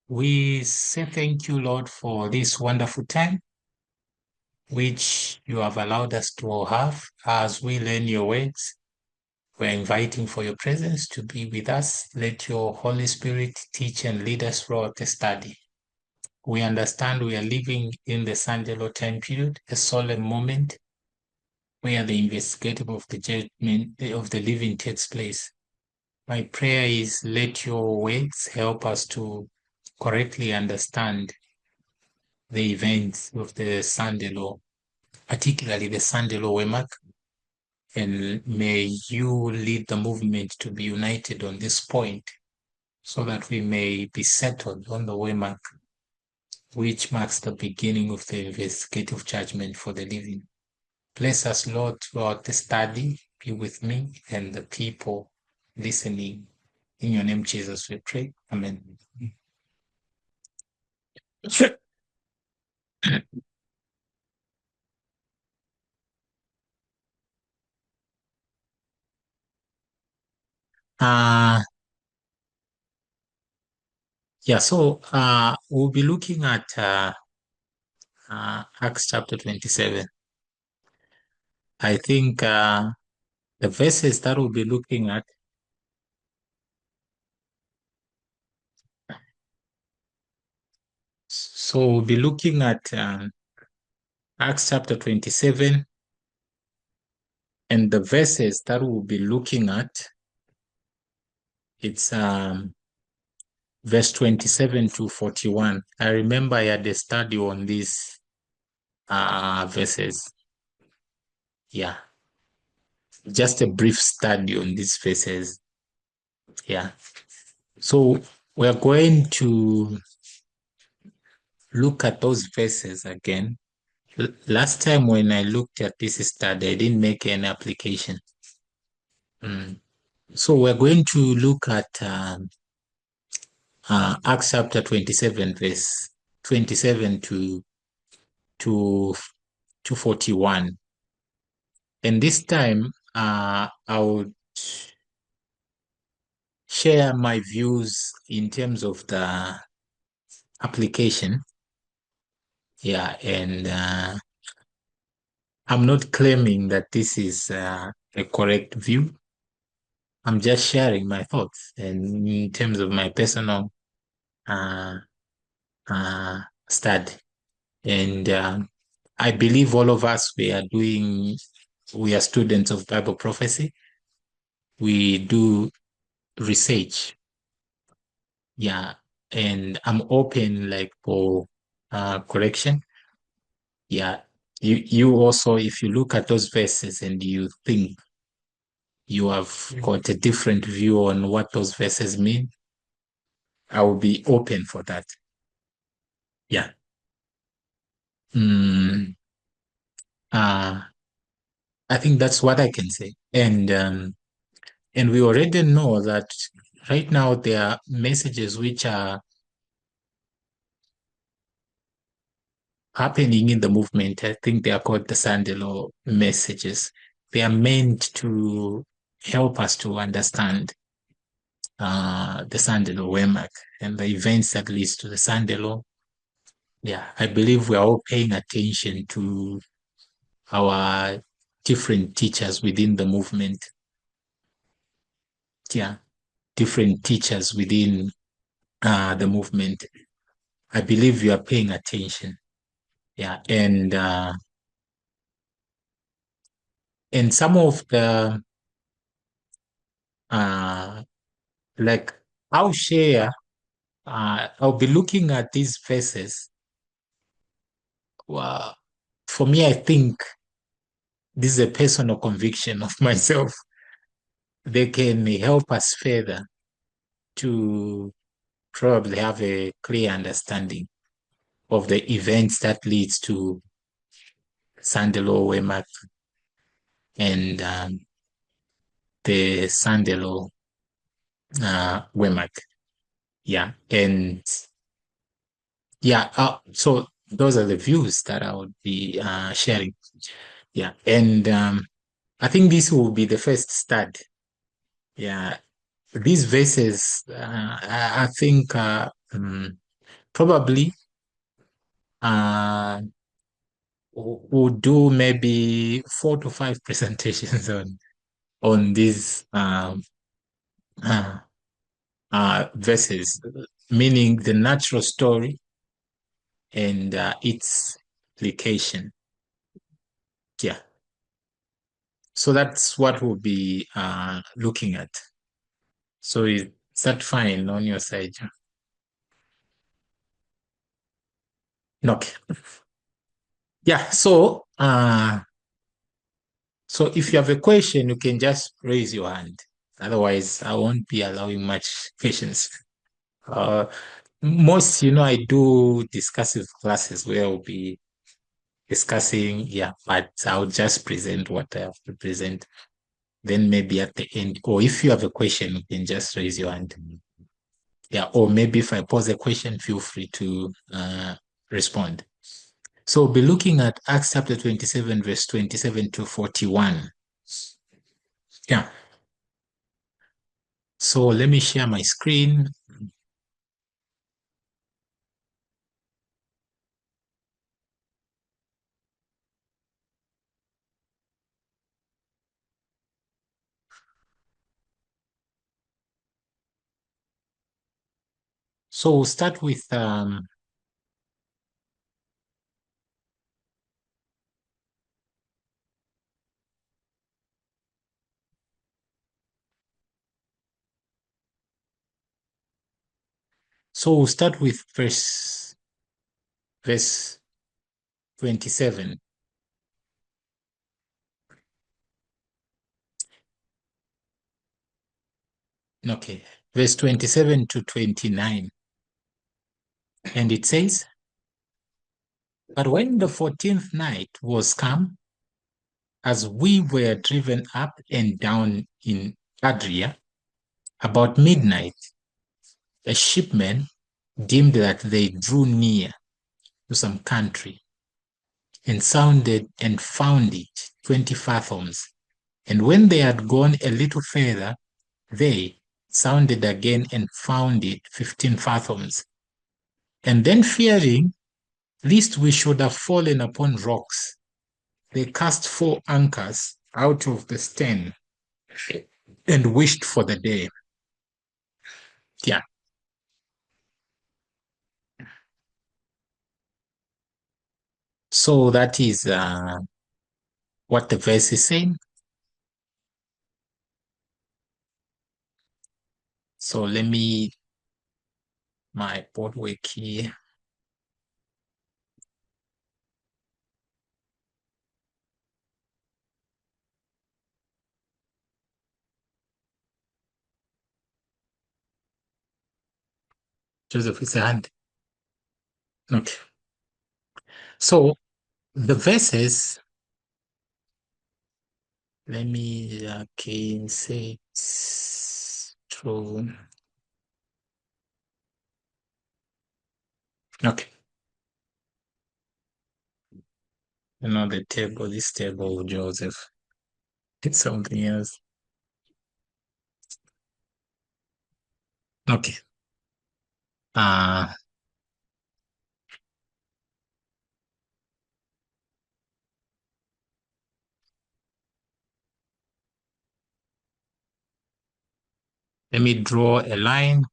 We say thank you, Lord, for this wonderful time which you have allowed us to have as we learn your words. We're inviting for your presence to be with us. Let your Holy Spirit teach and lead us throughout the study. We understand we are living in the Sandelo time period, a solemn moment where the investigative of the judgment of the living takes place. My prayer is let your words help us to correctly understand the events of the Sunday law, particularly the Sunday law WEMAC, and may you lead the movement to be united on this point so that we may be settled on the WEMAC, which marks the beginning of the investigative judgment for the living. Bless us, Lord, throughout the study. Be with me and the people listening. In your name, Jesus, we pray. Amen. Uh, we'll be looking at Acts chapter 27. I think the verses that we'll be looking at, so we'll be looking at Acts chapter 27, and the verses that we'll be looking at, it's verse 27 to 41. I remember I had a study on these verses. Yeah. Just a brief study on these verses. Yeah. So we're going to look at those verses again. Last time when I looked at this study, I didn't make any application. So we're going to look at Acts chapter 27, verse 27 to 41. And this time, I would share my views in terms of the application. Yeah, and I'm not claiming that this is a correct view. I'm just sharing my thoughts and in terms of my personal study. And I believe all of us, we are students of Bible prophecy. We do research. Yeah. And I'm open for correction. Yeah. You also, if you look at those verses and you think you have got a different view on what those verses mean, I will be open for that. Yeah. I think that's what I can say. And we already know that right now there are messages which are happening in the movement. I think they are called the Sunday law messages. They are meant to help us to understand the Sunday law WEMAC and the events that leads to the Sunday law. Yeah, I believe we are all paying attention to our different teachers within the movement. Yeah, different teachers within the movement. I believe you are paying attention. Yeah, and some of the like I'll share. I'll be looking at these verses. Well, for me, I think this is a personal conviction of myself. They can help us further to probably have a clear understanding of the events that leads to Sandelo Wemak and the Sandelo Wemak. Yeah. And yeah, so those are the views that I would be sharing. Yeah. And I think this will be the first start. Yeah. These verses, I think probably we'll do maybe 4 to 5 presentations on these uh, verses, meaning the natural story and its application. Yeah. So that's what we'll be looking at. So is that fine on your side? Okay. Yeah. So if you have a question, you can just raise your hand. Otherwise, I won't be allowing much questions. Uh, most, I do discussive classes where we'll be discussing, yeah, but I'll just present what I have to present. Then maybe at the end, or if you have a question, you can just raise your hand. Yeah, or maybe if I pose a question, feel free to respond. So we'll be looking at Acts chapter 27, verse 27 to 41. Yeah. So let me share my screen. So we'll start with verse 27. Okay, verse 27 to 29. And it says, "But when the 14th night was come, as we were driven up and down in Adria, about midnight, the shipmen deemed that they drew near to some country, and sounded and found it 20 fathoms. And when they had gone a little further, they sounded again and found it 15 fathoms. And then fearing lest we should have fallen upon rocks, they cast 4 anchors out of the stern and wished for the day." Yeah. So that is what the verse is saying. So let me my board work here. Joseph is a hand. Okay. So the verses, let me again say it's true. Okay. The table, this table, Joseph. It's something else. Okay. Uh, Let me draw a line.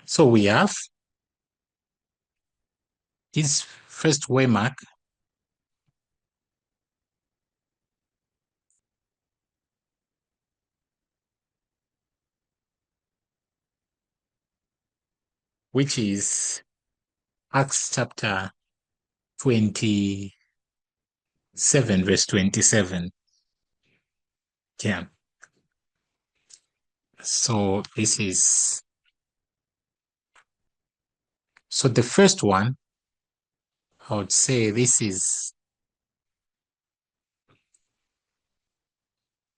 So we have this first waymark, which is Acts chapter 27, verse 27. Yeah. So the first one, I would say this is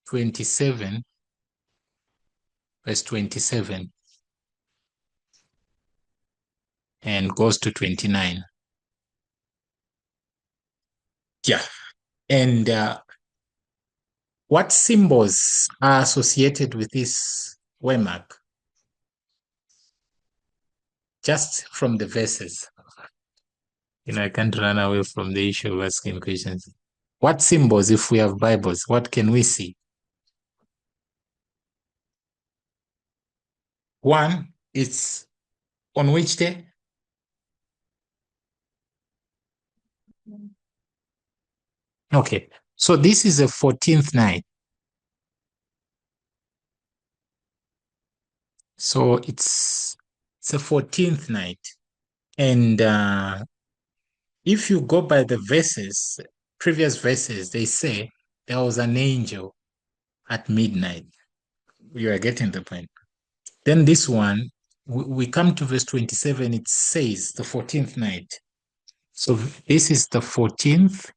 27, verse 27, and goes to 29. Yeah. And what symbols are associated with this waymark? Just from the verses. I can't run away from the issue of asking questions. What symbols, if we have Bibles, what can we see? One, it's on which day? Okay, so this is a 14th night. So it's a 14th night. And if you go by the verses, previous verses, they say there was an angel at midnight. You are getting the point. Then this one, we come to verse 27, it says the 14th night. So this is the 14th.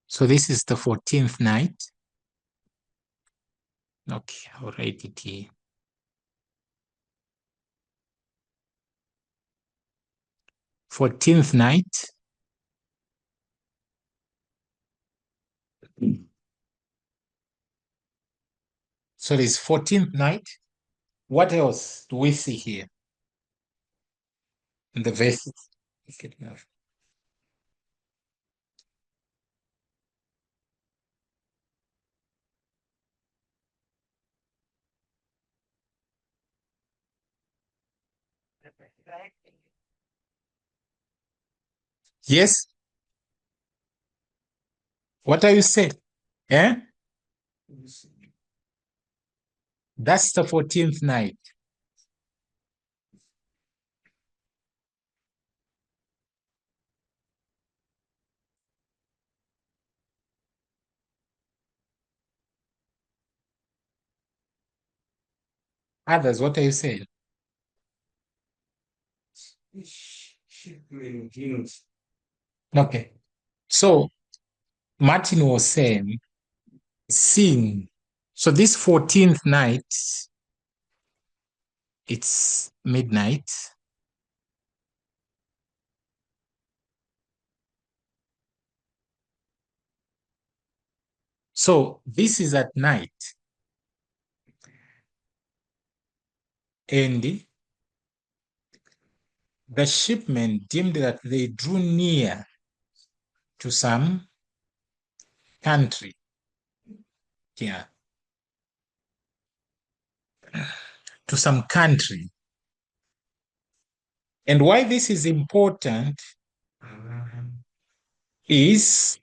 So this is the 14th night. Okay, I'll write it here. 14th night. So this 14th night. What else do we see here in the verses? Yes. What are you saying? Eh? That's the 14th night. Others, what are you saying? Okay. So Martin was saying, seeing. So this 14th night, it's midnight. So this is at night. And the shipmen deemed that they drew near to some country. Yeah. To some country. And why this is important is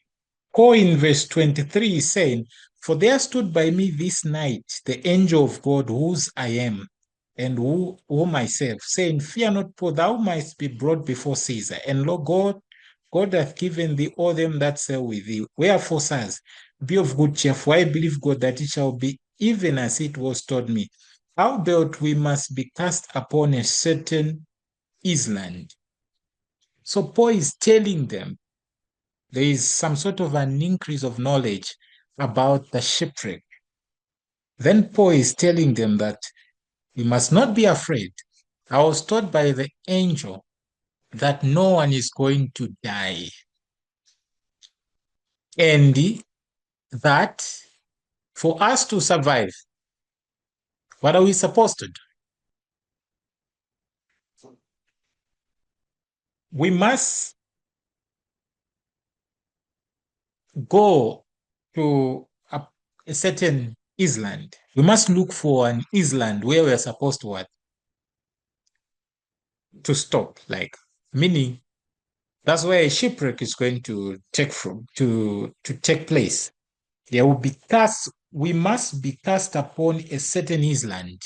Paul in verse 23 is saying, "For there stood by me this night the angel of God, whose I am, and whom I serve, saying, Fear not, for thou mightst be brought before Caesar. And lo, God hath given thee all them that sail with thee. Wherefore, sirs, be of good cheer, for I believe God that it shall be even as it was told me. Howbeit we must be cast upon a certain island." So Paul is telling them there is some sort of an increase of knowledge about the shipwreck. Then Paul is telling them that we must not be afraid. I was taught by the angel that no one is going to die. And that for us to survive, what are we supposed to do? We must go to a certain island. We must look for an island where we're supposed to stop, like, meaning that's where a shipwreck is going to take place. There will be cast. We must be cast upon a certain island,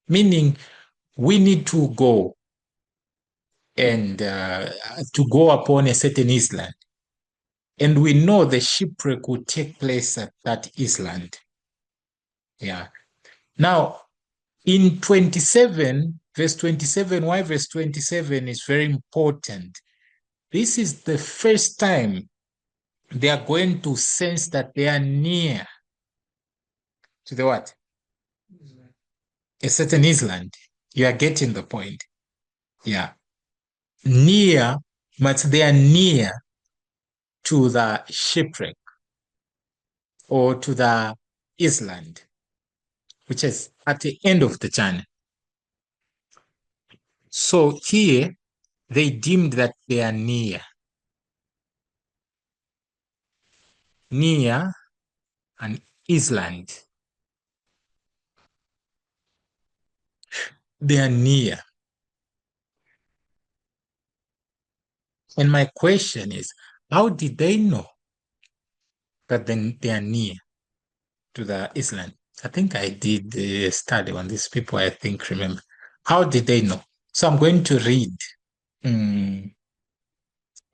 meaning we need to go and to go upon a certain island, and we know the shipwreck will take place at that island. Yeah. Now, in 27, verse 27, why verse 27 is very important. This is the first time they are going to sense that they are near to the what? A certain island. You are getting the point. Yeah. near, but they are near to the shipwreck or to the island, which is at the end of the journey. So here they deemed that they are near an island. They are near. And my question is, how did they know that then they are near to the island? I think I did a study on these people, I think, remember. How did they know? So I'm going to read um,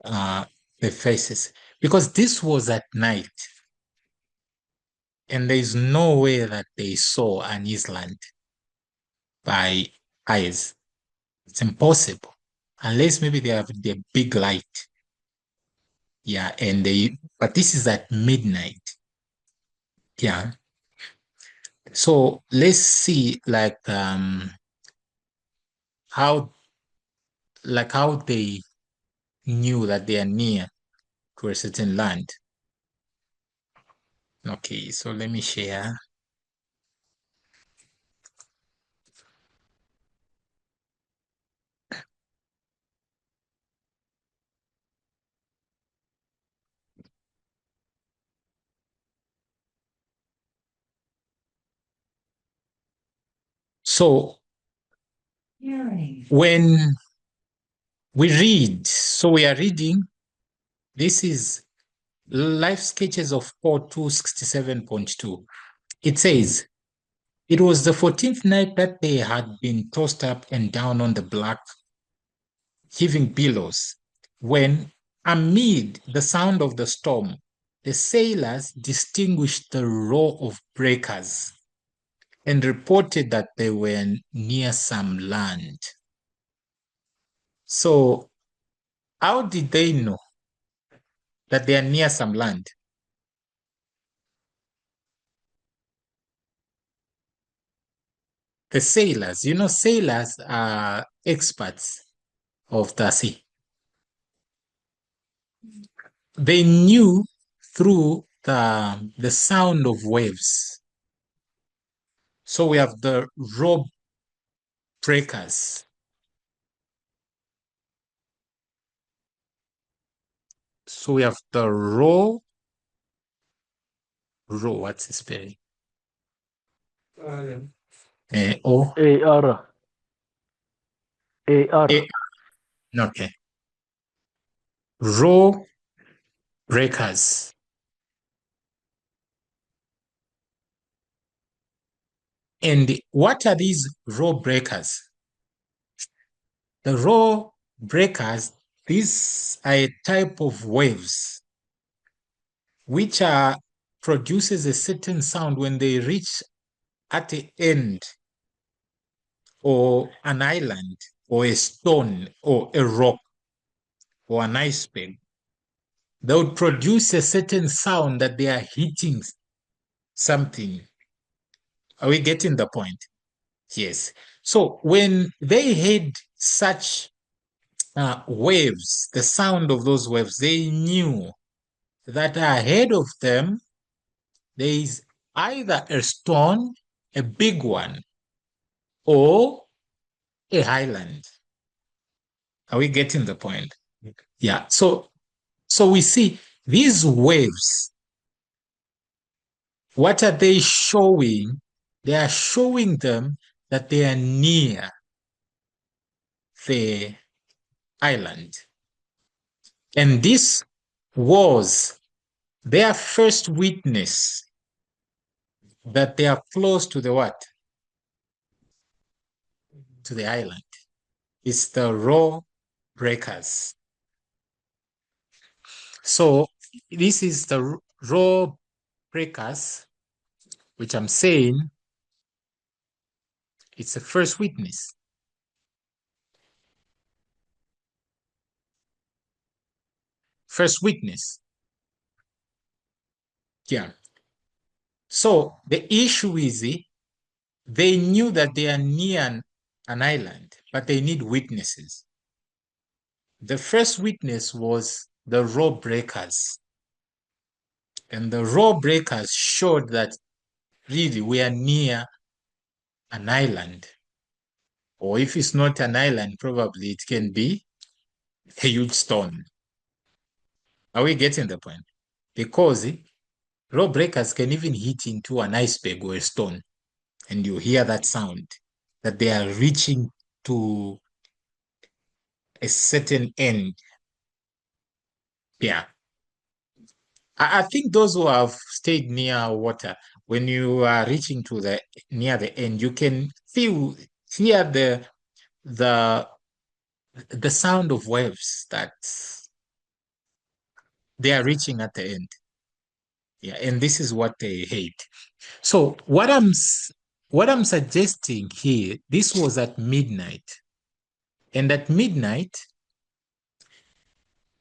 the faces because this was at night and there is no way that they saw an island by eyes. It's impossible unless maybe they have the big light. Yeah, but this is at midnight. Yeah. So let's see how how they knew that they are near to a certain land. Okay, so let me share. So when we read, so we are reading, this is Life Sketches of Paul 267.2. It says, it was the 14th night that they had been tossed up and down on the black, heaving billows, when, amid the sound of the storm, the sailors distinguished the roar of breakers and reported that they were near some land. So, how did they know that they are near some land? The sailors, sailors are experts of the sea. They knew through the sound of waves. So we have the rope breakers. So we have the what's the spelling? O. AR. AR. Okay. Row breakers. And what are these row breakers? The row breakers, these are a type of waves which produces a certain sound when they reach at the end or an island or a stone or a rock or an iceberg. They would produce a certain sound that they are hitting something. Are we getting the point? Yes. So when they had such waves, the sound of those waves, they knew that ahead of them there is either a stone, a big one, or a highland. Are we getting the point? Yeah. So we see these waves. What are they showing? They are showing them that they are near the island. And this was their first witness that they are close to the what? To the island. It's the row breakers. So this is the row breakers, which I'm saying it's the first witness. First witness. Yeah. So the issue is they knew that they are near an island, but they need witnesses. The first witness was the rope breakers. And the rope breakers showed that really we are near an island. Or if it's not an island, probably it can be a huge stone. Are we getting the point? Because rope breakers can even hit into an iceberg or a stone, and you hear that sound, that they are reaching to a certain end. Yeah. I think those who have stayed near water, when you are reaching to the near the end, you can hear the the sound of waves that they are reaching at the end. Yeah, and this is what they hate. So what I'm suggesting here, this was at midnight. And at midnight,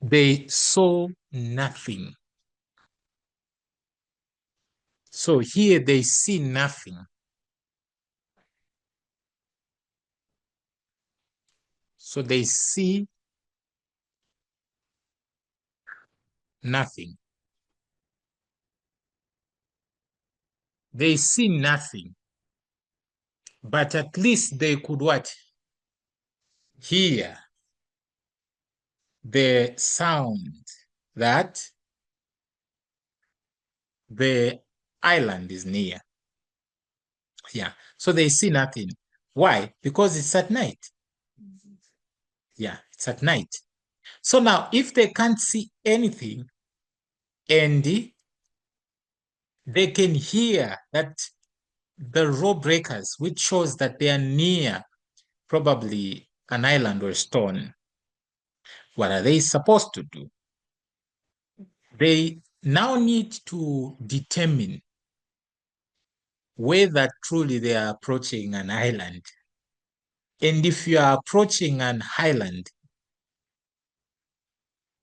they saw nothing. So here they see nothing. So they see nothing. They see nothing. But at least they could what? Hear the sound that the island is near. Yeah. So they see nothing. Why? Because it's at night. Yeah, it's at night. So now, if they can't see anything and they can hear that the rope breakers, which shows that they are near probably an island or a stone, what are they supposed to do? They now need to determine whether truly they are approaching an island. And if you are approaching an island,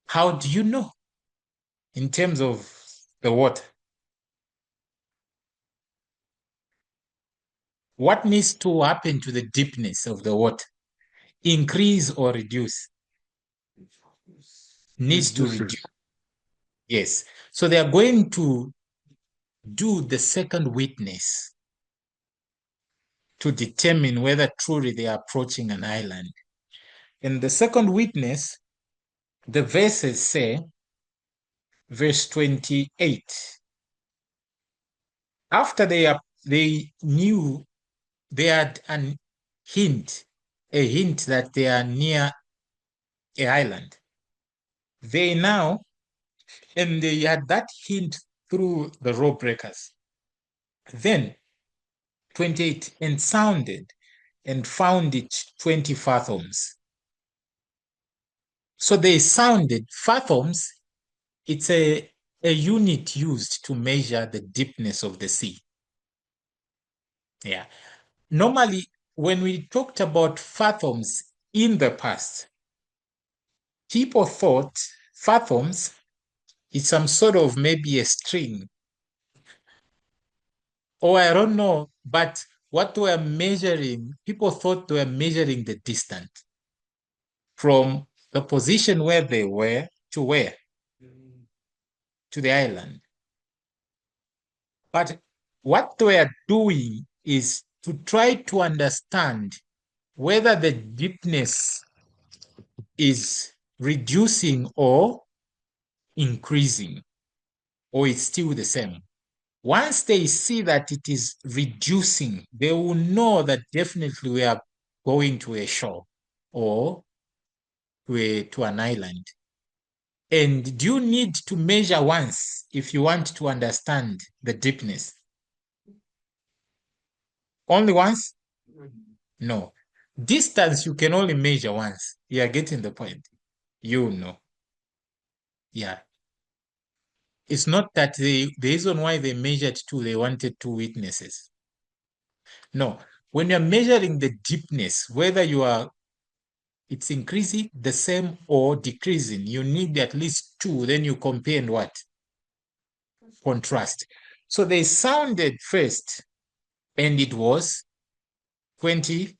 how do you know in terms of the water? What needs to happen to the deepness of the water? Increase or reduce? Needs to reduce. Yes. So they are going to do the second witness to determine whether truly they are approaching an island. In the second witness, the verses say, verse 28, after they knew, they had a hint that they are near a island. They now, and they had that hint through the rope breakers. Then 28, and sounded and found it 20 fathoms. So they sounded fathoms. It's a unit used to measure the deepness of the sea. Yeah. Normally, when we talked about fathoms in the past, people thought fathoms is some sort of maybe a string, or I don't know, but what they were measuring, people thought they were measuring the distance from the position where they were to where? To the island. But what they were doing is to try to understand whether the deepness is reducing or increasing, or it's still the same. Once they see that it is reducing, they will know that definitely we are going to a shore or to an island. And do you need to measure once if you want to understand the deepness? Only once? No. Distance you can only measure once. You are getting the point. You know. Yeah. It's not that the reason why they measured two, they wanted two witnesses. No. When you're measuring the deepness, whether it's increasing the same or decreasing, you need at least two. Then you compare and what? Contrast. So they sounded first, and it was 20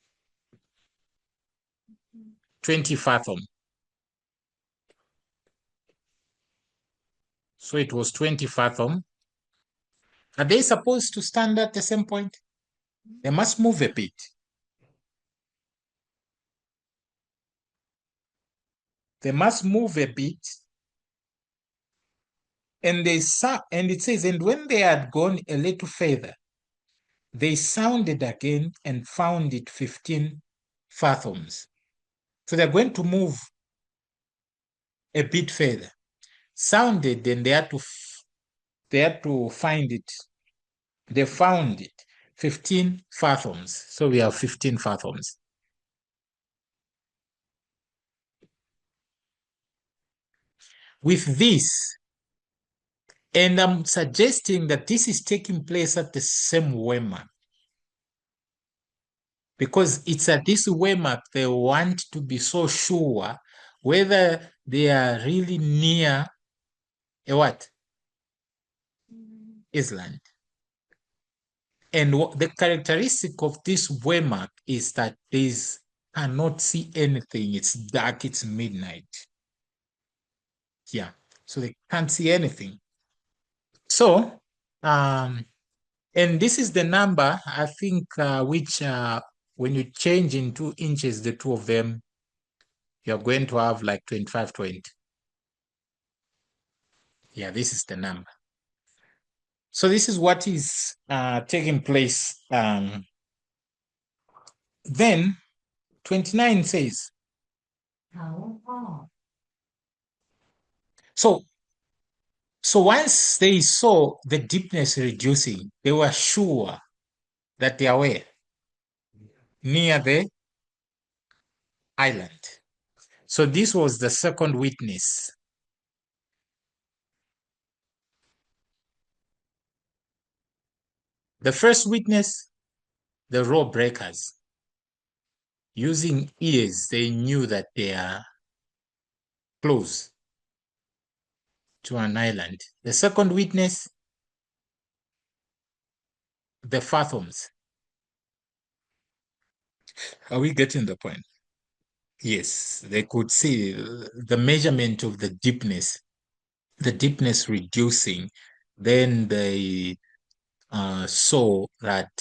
fathom. So it was 20 fathom. Are they supposed to stand at the same point? They must move a bit. They must move a bit. And it says, and when they had gone a little further, they sounded again and found it 15 fathoms. So they're going to move a bit further. Sounded, and they had to find it. They found it 15 fathoms. So we have 15 fathoms. With this, and I'm suggesting that this is taking place at the same waymark, because it's at this waymark they want to be so sure whether they are really near a what? Island. And the characteristic of this waymark is that they cannot see anything. It's dark, it's midnight. Yeah, so they can't see anything. So, and this is the number, I think, which when you change in 2 inches, the two of them, you're going to have like 25, 20. Yeah, this is the number. So this is what is taking place. Then 29 says, so once they saw the deepness reducing, they were sure that they are where? Near the island. So this was the second witness. The first witness, the row breakers. Using ears, they knew that they are close to an island. The second witness, the fathoms. Are we getting the point? Yes, they could see the measurement of the deepness reducing. Then they saw that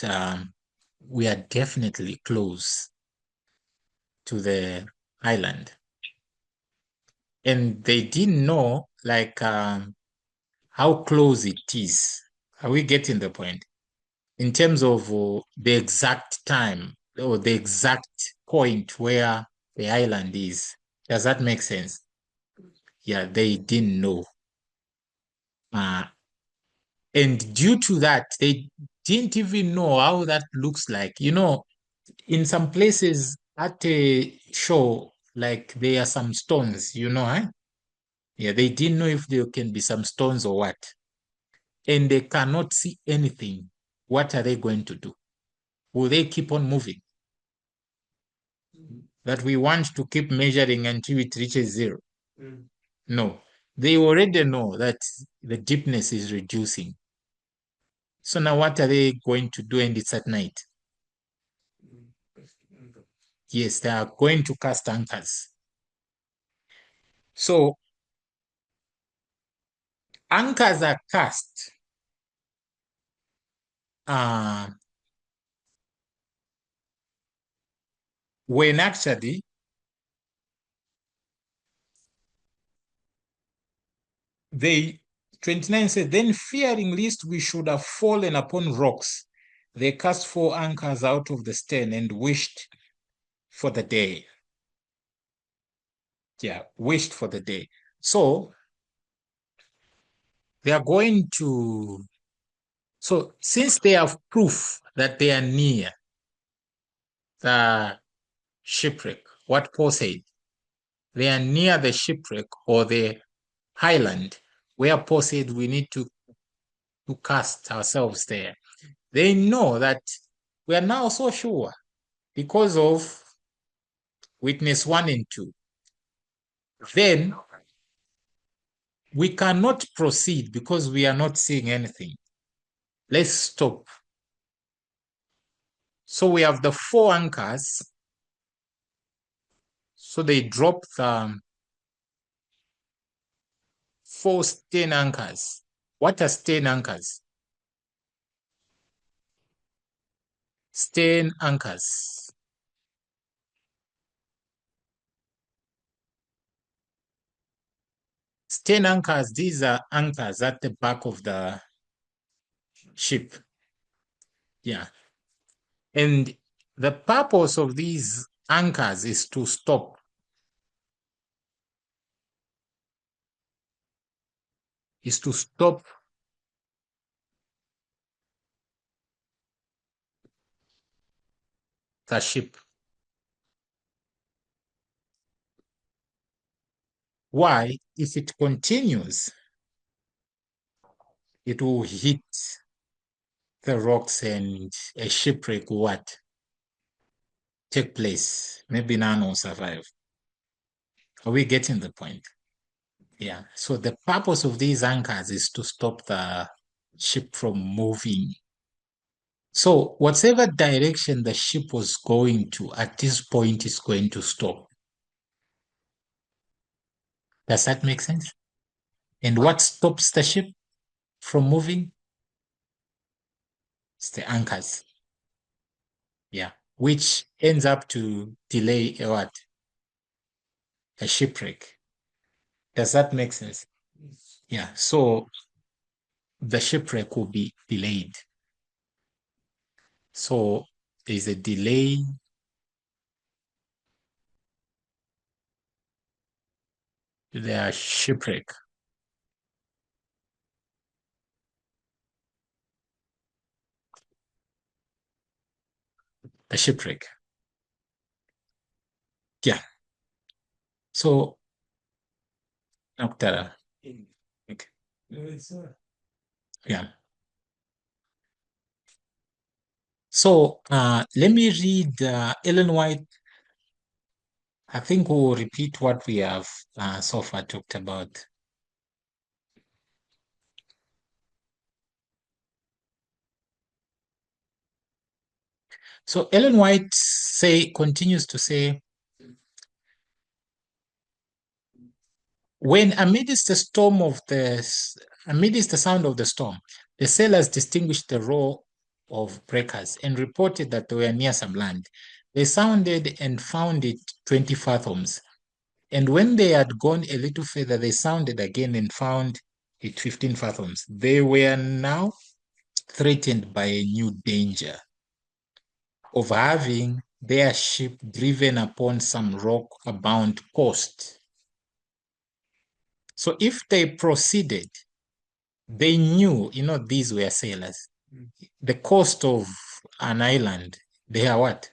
we are definitely close to the island. And they didn't know like how close it is. Are we getting the point? In terms of the exact time or the exact point where the island is. Does that make sense? Yeah, they didn't know. And due to that, they didn't even know how that looks like. You know, in some places at a shore, like there are some stones, you know, eh? Yeah, they didn't know if there can be some stones or what. And they cannot see anything. What are they going to do? Will they keep on moving? That we want to keep measuring until it reaches 0? No. They already know that the deepness is reducing. So now what are they going to do? And it's at night. Yes, they are going to cast anchors. So anchors are cast when actually they 29 said, then fearing lest we should have fallen upon rocks, they cast 4 anchors out of the stern and wished for the day. Yeah, wished for the day. So they are going to, so since they have proof that they are near the shipwreck, what Paul said, they are near the shipwreck or the highland, where Paul said we need to cast ourselves there. They know that we are now so sure because of witness 1 and 2. Then we cannot proceed because we are not seeing anything. Let's stop. So we have the 4 anchors. So they drop the 4 stern anchors. What are stern anchors? Stern anchors. Stern anchors, these are anchors at the back of the ship. Yeah. And the purpose of these anchors is to stop. Is to stop the ship. Why? If it continues, it will hit the rocks and a shipwreck will what? Take place. Maybe none will survive. Are we getting the point? Yeah. So the purpose of these anchors is to stop the ship from moving. So whatever direction the ship was going to at this point is going to stop. Does that make sense? And what stops the ship from moving? It's the anchors. Yeah. Which ends up to delay a what? A shipwreck. Does that make sense? Yeah. So the shipwreck will be delayed. So there's a delay. Their shipwreck. The shipwreck. Yeah. So, okay. Yeah. So let me read Ellen White. I think we'll repeat what we have so far talked about. So Ellen White continues to say, when amidst the sound of the storm, the sailors distinguished the roar of breakers and reported that they were near some land. They sounded and found it 20 fathoms. And when they had gone a little further, they sounded again and found it 15 fathoms. They were now threatened by a new danger of having their ship driven upon some rock-bound coast. So if they proceeded, they knew, these were sailors. The coast of an island, they are what?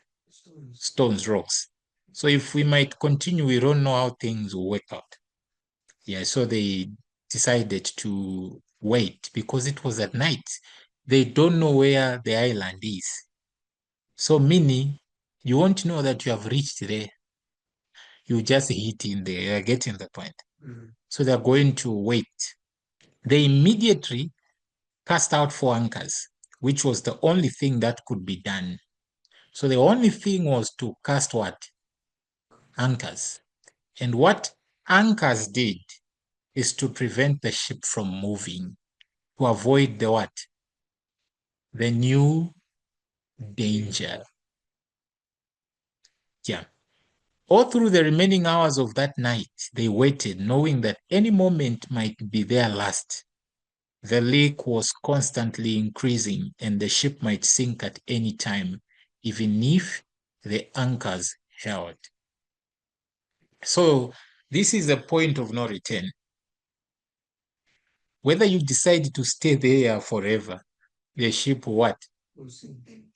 Stones, rocks. So if we might continue, we don't know how things will work out. Yeah, so they decided to wait because it was at night. They don't know where the island is. So meaning, you won't know that you have reached there. You just hit in there, you're getting the point. So they're going to wait. They immediately cast out 4 anchors, which was the only thing that could be done. So the only thing was to cast what? Anchors. And what anchors did is to prevent the ship from moving, to avoid the what? The new danger. Yeah. All through the remaining hours of that night, they waited, knowing that any moment might be their last. The leak was constantly increasing, and the ship might sink at any time, even if the anchors held. So, this is a point of no return. Whether you decide to stay there forever, the ship what?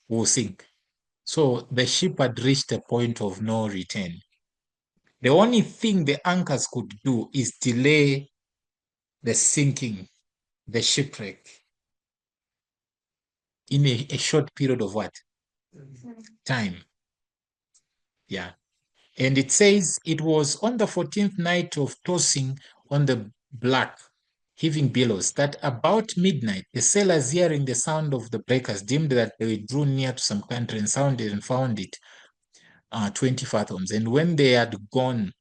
Will sink. So, the ship had reached a point of no return. The only thing the anchors could do is delay the sinking, the shipwreck, in a short period of what? Time. Yeah. And it says it was on the 14th night of tossing on the black, heaving billows, that about midnight, the sailors, hearing the sound of the breakers, deemed that they drew near to some country and sounded and found it 20 fathoms. And when they had gone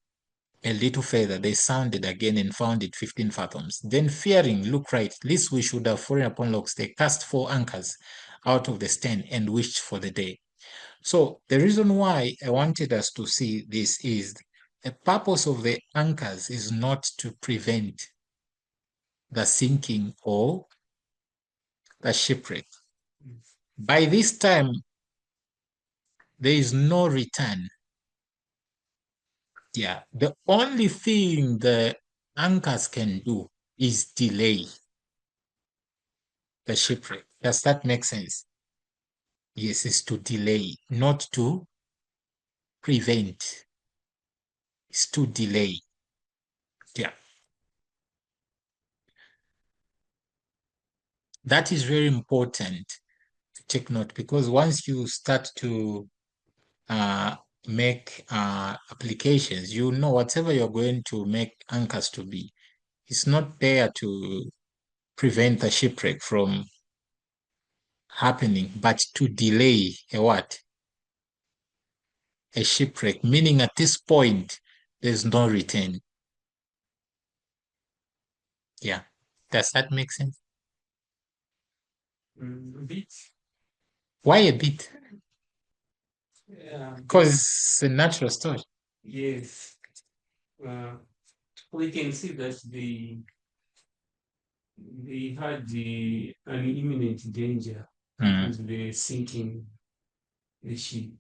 A little further, they sounded again and found it 15 fathoms. Then fearing, look right, lest we should have fallen upon logs, they cast 4 anchors out of the stern and wished for the day. So the reason why I wanted us to see this is the purpose of the anchors is not to prevent the sinking or the shipwreck. By this time, there is no return. Yeah, the only thing the anchors can do is delay the shipwreck. Does that make sense? Yes, it's to delay, not to prevent. It's to delay. Yeah. That is very important to take note, because once you start to uh, make applications, you know whatever you're going to make anchors to be, it's not there to prevent the shipwreck from happening, but to delay a what? A shipwreck, meaning at this point, there's no return. Yeah. Does that make sense? A bit. Why a bit? Yeah. Because it's a natural story. Yes. We can see that they had an imminent danger Mm. of the sinking the ship.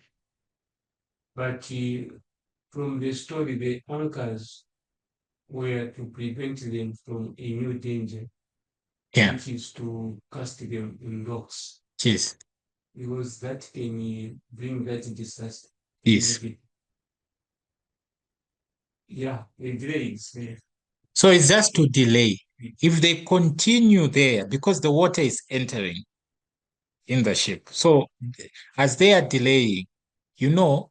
But from the story, the anchors were to prevent them from a new danger, Yeah. which is to cast them in rocks, Yes. because that can bring that disaster. Yes. Yeah, a delay is there. So it's just to delay. If they continue there, because the water is entering in the ship. So as they are delaying, you know,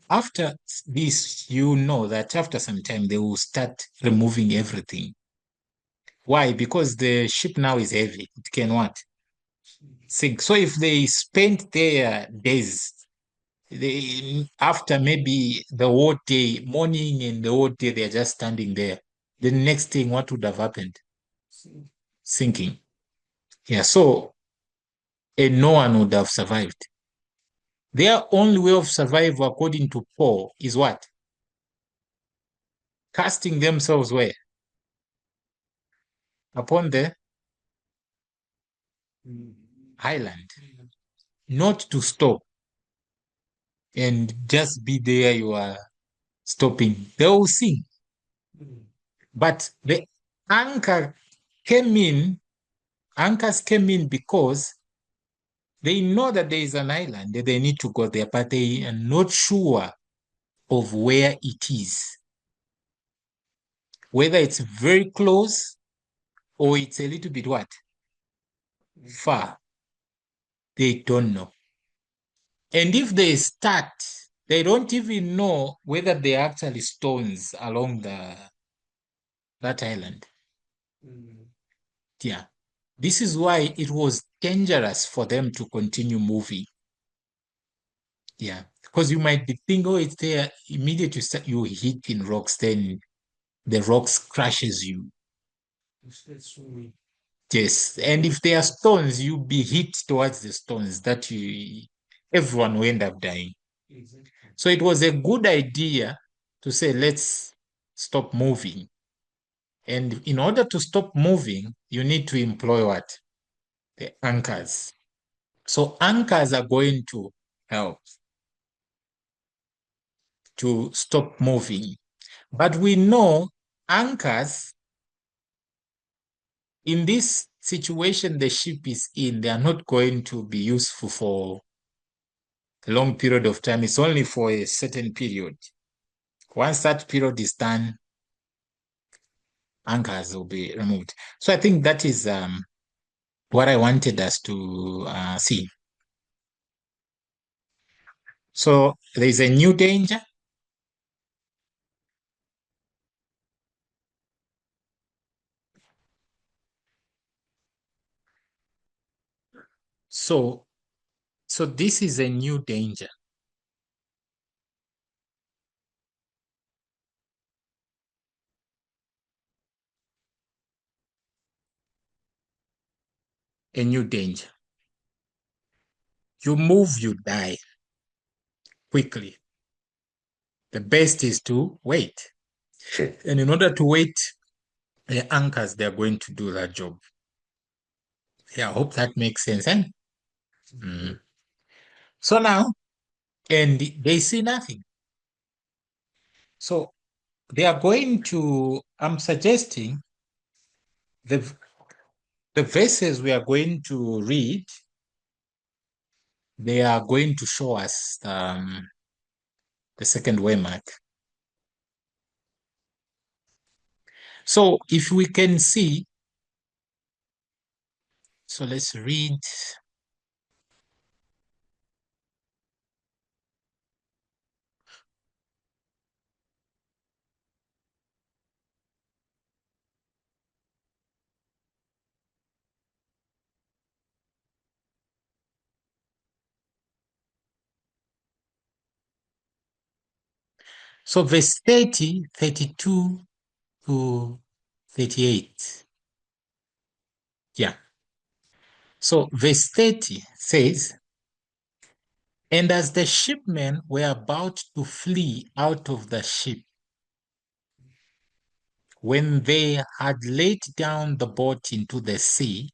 after this, you know that after some time they will start removing everything. Why? Because the ship now is heavy. It can what? Sink. So if they spend their days, after maybe the whole day, morning and the whole day, they're just standing there. The next thing, what would have happened? Sinking. Yeah. So, and no one would have survived. Their only way of survival, according to Paul, is what? Casting themselves where? Upon the island. Not to stop and just be there, you are stopping. They will sink. But the anchor came in, anchors came in because they know that there is an island that they need to go there, but they are not sure of where it is. Whether it's very close or it's a little bit what? Far. They don't know. And if they start, they don't even know whether there are actually stones along that island. Yeah. This is why it was dangerous for them to continue moving. Yeah. Because you might be thinking, oh, it's there. Immediately you hit in rocks, then the rocks crashes you. Yes. And if there are stones, you'll be hit towards the stones that everyone will end up dying. Exactly. So it was a good idea to say, let's stop moving. And in order to stop moving, you need to employ what? The anchors. So anchors are going to help to stop moving. But we know anchors, in this situation the ship is in, they are not going to be useful for a long period of time. It's only for a certain period. Once that period is done, anchors will be removed. So I think that is what I wanted us to see. So there is a new danger. So this is a new danger. a new danger. You move, you die quickly. The best is to wait. And in order to wait, the anchors, they're going to do that job. Yeah, I hope that makes sense. Eh? So now, and they see nothing. So they are going to, I'm suggesting the verses we are going to read, they are going to show us the second waymark. So if we can see, so let's read. So verse 30, 32 to 38. Yeah. So verse 30 says, and as the shipmen were about to flee out of the ship, when they had laid down the boat into the sea,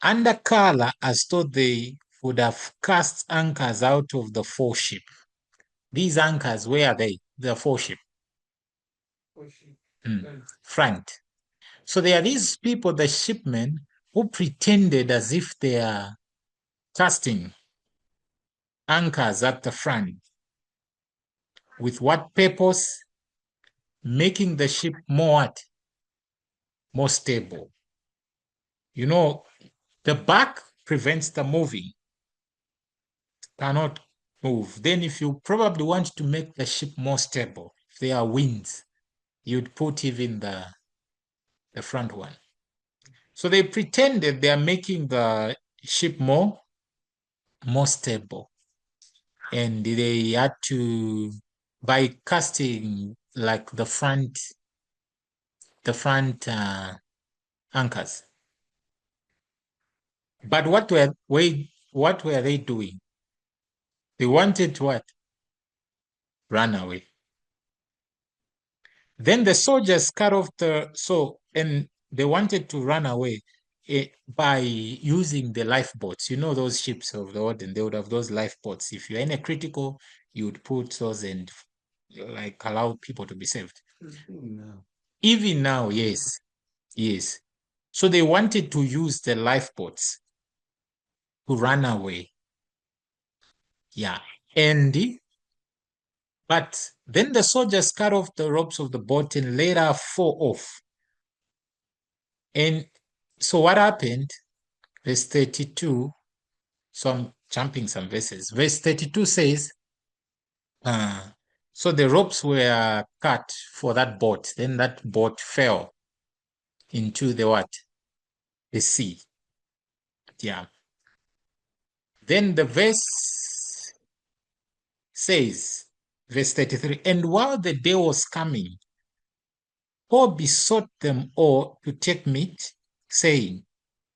under color as though they would have cast anchors out of the foreship. These anchors, where are they? The foreship. Front. So there are these people, the shipmen, who pretended as if they are casting anchors at the front. With what purpose? Making the ship more stable. You know, the back prevents the moving. Cannot move. Then if you probably want to make the ship more stable, if there are winds, you'd put even the front one. So they pretended they are making the ship more stable. And they had to, by casting like the front anchors. But what were they doing? They wanted to what? Run away. Then the soldiers cut off and they wanted to run away by using the lifeboats. You know those ships of the Odin, they would have those lifeboats. If you're in a critical, you would put those and like allow people to be saved. Even now, yes. Yes. So they wanted to use the lifeboats to run away. Yeah. But then the soldiers cut off the ropes of the boat and later fall off. And so what happened? Verse 32. So I'm jumping some verses. Verse 32 says, so the ropes were cut for that boat. Then that boat fell into the what? The sea. Yeah. Then the verse says, verse 33, and while the day was coming, Paul besought them all to take meat, saying,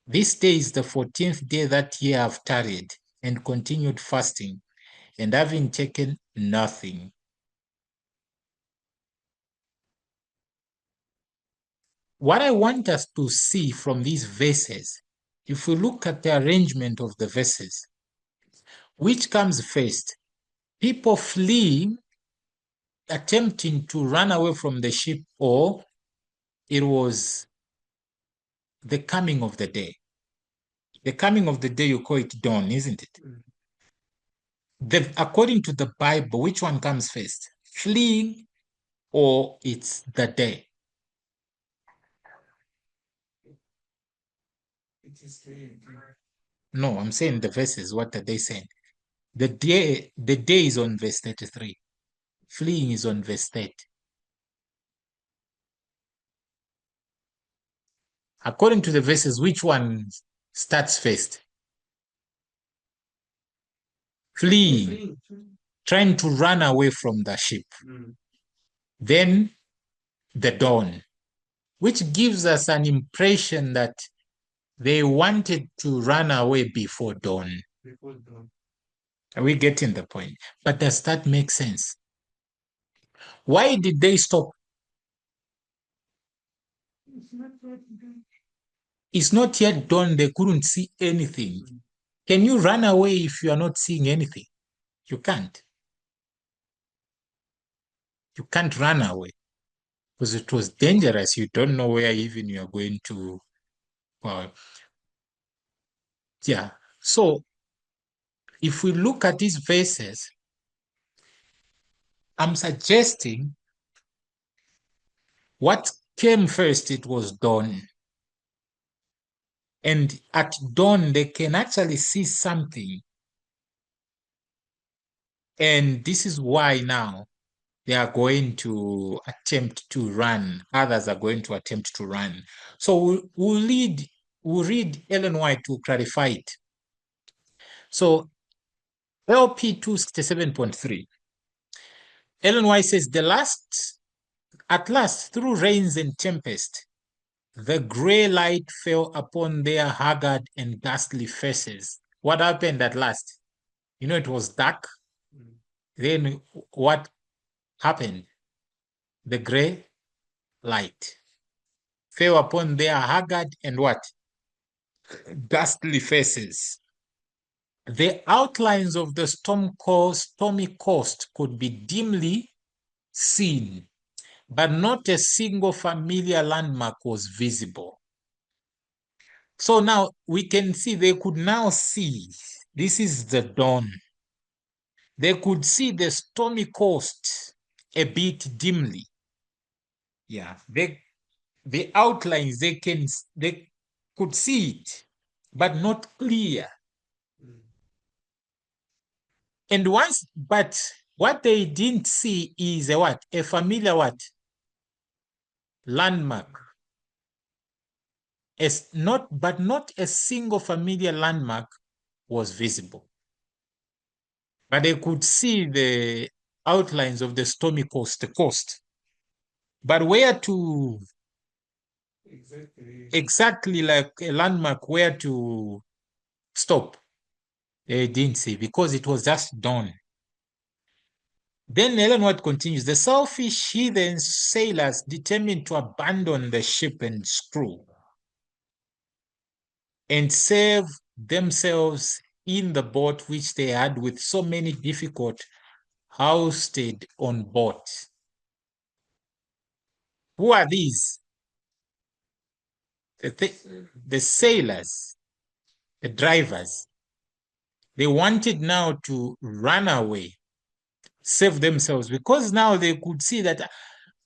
this day is the 14th day that ye have tarried and continued fasting, and having taken nothing. What I want us to see from these verses, if we look at the arrangement of the verses, which comes first? People fleeing, attempting to run away from the ship, or it was the coming of the day? The coming of the day, you call it dawn, isn't it? According to the Bible, which one comes first? Fleeing or it's the day? No, I'm saying the verses. What are they saying? The day is on verse 33. Fleeing is on verse 30. According to the verses, which one starts first? Fleeing, trying to run away from the ship. Then the dawn, which gives us an impression that They wanted to run away before dawn. Before dawn. Are we getting the point? But does that make sense? Why did they stop? It's not yet dawn. It's not yet dawn. They couldn't see anything. Can you run away if you are not seeing anything? You can't. You can't run away because it was dangerous. You don't know where even you are going to. Yeah. So if we look at these verses, I'm suggesting what came first, it was dawn. And at dawn, they can actually see something. And this is why now they are going to attempt to run. Others are going to attempt to run. So we'll read Ellen White to clarify it. So LP 267.3. Ellen White says, at last, through rains and tempest, the gray light fell upon their haggard and ghastly faces. What happened at last? You know, it was dark. Then what happened? The gray light fell upon their haggard and what? Ghastly faces. The outlines of the stormy coast could be dimly seen, but not a single familiar landmark was visible. So now we can see, they could now see, this is the dawn. They could see the stormy coast a bit dimly. Yeah, the outlines, they could see it, but not clear. And but what they didn't see is a what? A familiar what? Landmark. But not a single familiar landmark was visible. But they could see the outlines of the stormy coast, the coast. But where to exactly like a landmark where to stop, they didn't see because it was just dawn. Then Ellen White continues, the selfish heathen sailors determined to abandon the ship and screw and save themselves in the boat which they had with so many difficult hoisted on board. Who are these? The sailors, the drivers. They wanted now to run away, save themselves, because now they could see that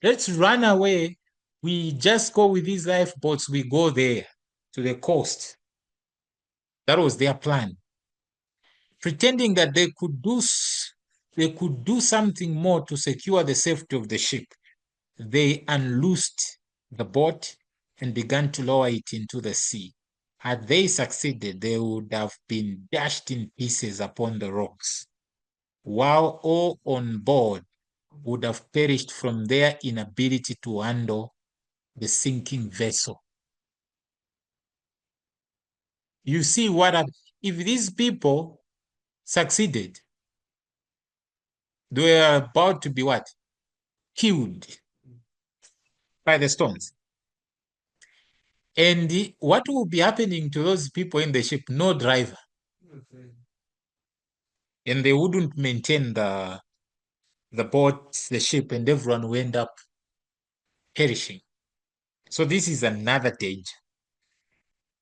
let's run away. We just go with these lifeboats, we go there to the coast. That was their plan. Pretending that they could do something more to secure the safety of the ship. They unloosed the boat and began to lower it into the sea. Had they succeeded, they would have been dashed in pieces upon the rocks, while all on board would have perished from their inability to handle the sinking vessel. You see if these people succeeded, they were about to be what? Killed by the stones. And what will be happening to those people in the ship? No driver. Okay. And they wouldn't maintain the boat, the ship, and everyone will end up perishing. So this is another danger.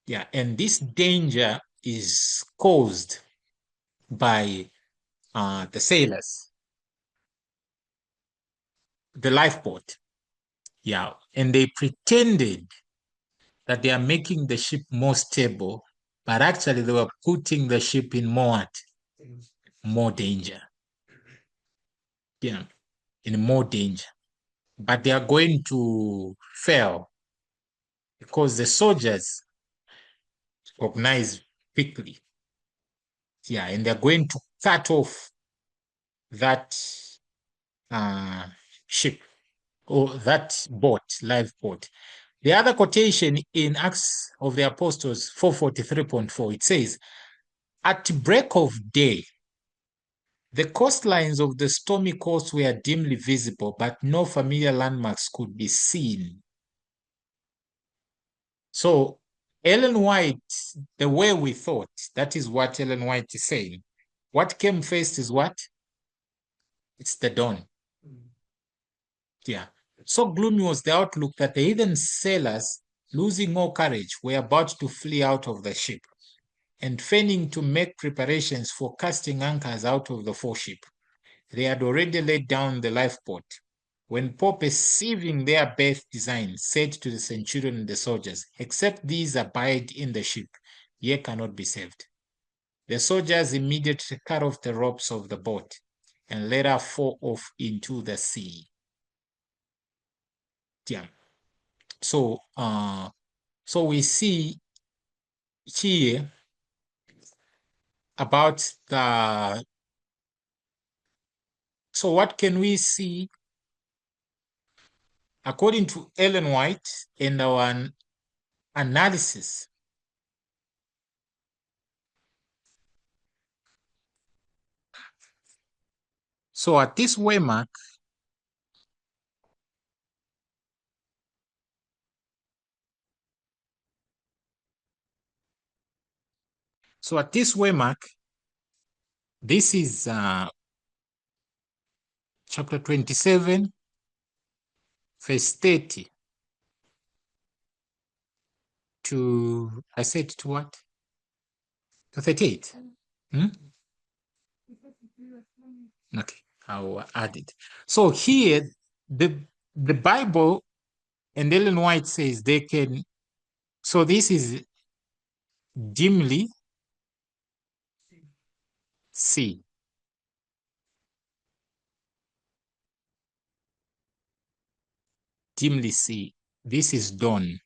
Yeah, and this danger is caused by the sailors, the lifeboat. Yeah, and they pretended that they are making the ship more stable, but actually they were putting the ship in more danger. Yeah, in more danger. But they are going to fail because the soldiers recognize quickly. Yeah, and they're going to cut off that ship or that boat, live boat. The other quotation in Acts of the Apostles 4:43.4, it says, at break of day, the coastlines of the stormy coast were dimly visible, but no familiar landmarks could be seen. So Ellen White, the way we thought, that is what Ellen White is saying. What came first is what? It's the dawn. Yeah. So gloomy was the outlook that the heathen sailors, losing all courage, were about to flee out of the ship and feigning to make preparations for casting anchors out of the foreship. They had already laid down the lifeboat when Paul, perceiving their base design, said to the centurion and the soldiers, except these abide in the ship, ye cannot be saved. The soldiers immediately cut off the ropes of the boat and let her fall off into the sea. Yeah. So, so we see here about the. So what can we see? According to Ellen White and our analysis, so at this waymark, this is chapter 27, verse 30 to, I said to what? To 38. Okay, I'll add it. So here, the Bible and Ellen White says they can, so this is dimly see. Dimly see. This is dawn.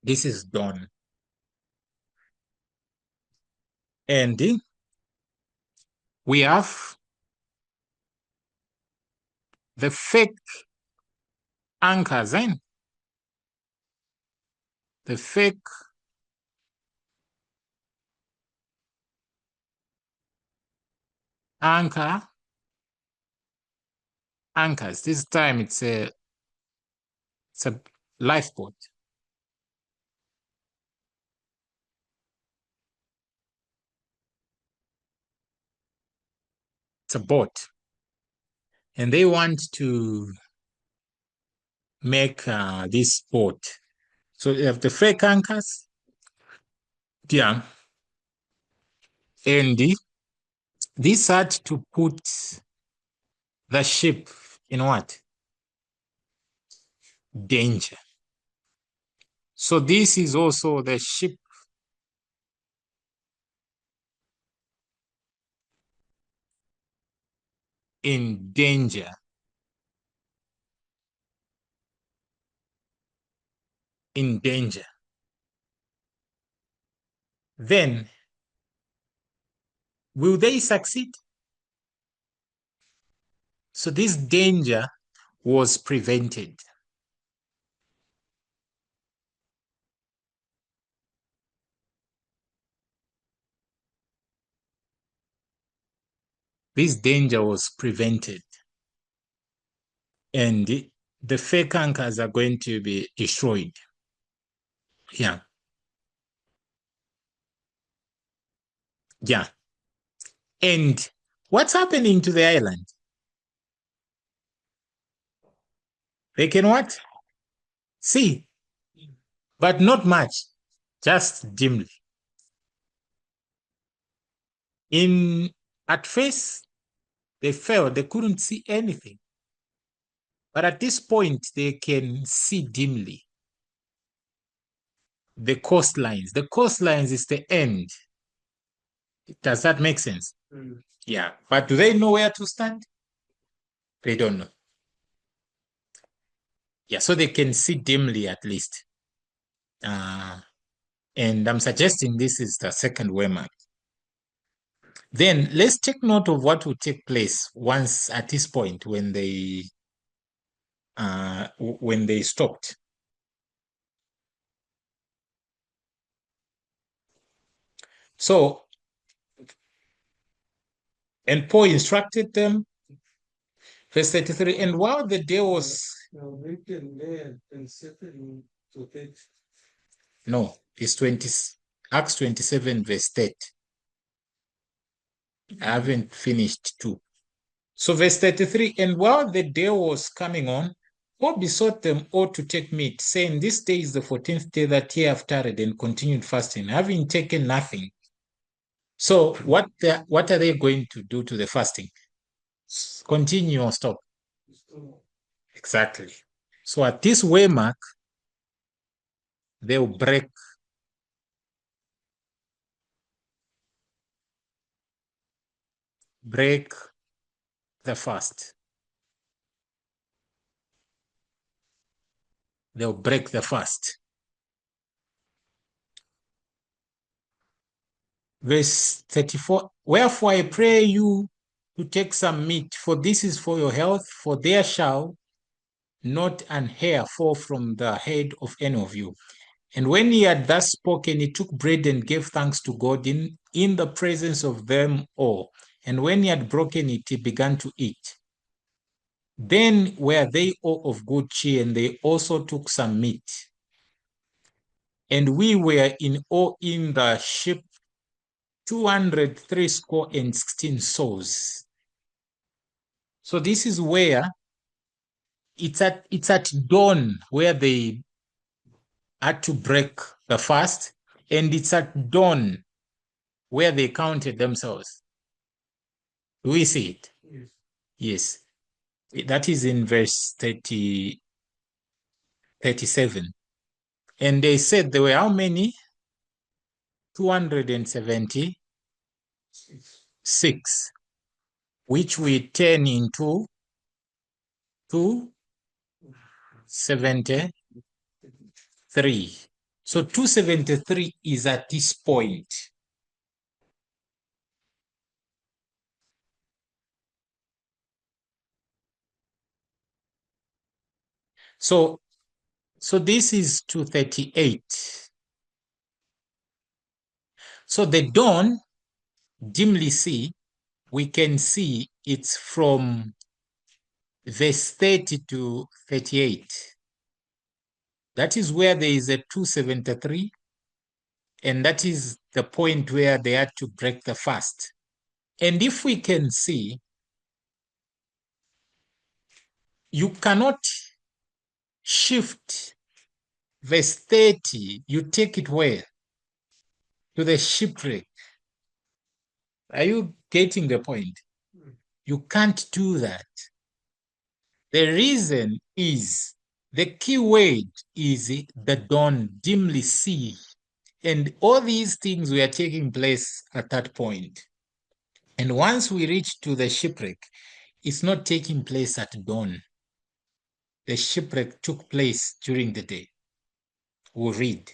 This is dawn. And we have the fake anchors, eh? The fake anchors. This time it's a lifeboat. It's a boat. And they want to make this boat. So you have the fake anchors. Yeah. And this had to put the ship in what? Danger. So this is also the ship in danger. In danger. Then, will they succeed? So this danger was prevented. This danger was prevented. And the fake anchors are going to be destroyed. Yeah. Yeah. And what's happening to the island? They can what? See, but not much, just dimly. At first, they felt they couldn't see anything. But at this point, they can see dimly the coastlines. The coastlines is the end. Does that make sense? Yeah. But do they know where to stand? They don't know. Yeah, so they can see dimly at least. And I'm suggesting this is the second waymark. Then let's take note of what will take place once at this point when they when they stopped. So, and Paul instructed them, verse 33, and while the day was... Now written there and seven to 30. No, it's 20, Acts 27, verse 30. I haven't finished 2. So verse 33, and while the day was coming on, Paul besought them all to take meat, saying, this day is the 14th day that ye have tarried and continued fasting, having taken nothing. So what are they going to do to the fasting? Continue or stop? Exactly. So at this way mark, they'll break the fast. They'll break the fast. Verse 34, wherefore I pray you to take some meat, for this is for your health, for there shall not an hair fall from the head of any of you. And when he had thus spoken, he took bread and gave thanks to God in the presence of them all. And when he had broken it, he began to eat. Then were they all of good cheer, and they also took some meat. And we were in all in the ship 216 souls. So this is where it's at dawn where they had to break the fast, and it's at dawn where they counted themselves. Do we see it? Yes. Yes. That is in verse 37. And they said there were how many? 276, which we turn into 273. So 273 is at this point. So this is 238. So the dawn, dimly see, we can see it's from verse 30 to 38. That is where there is a 273, and that is the point where they had to break the fast. And if we can see, you cannot shift verse 30, you take it where? To the shipwreck. Are you getting the point? You can't do that. The reason is, the key word is the dawn, dimly see. And all these things were taking place at that point. And once we reach to the shipwreck, it's not taking place at dawn. The shipwreck took place during the day. We'll read.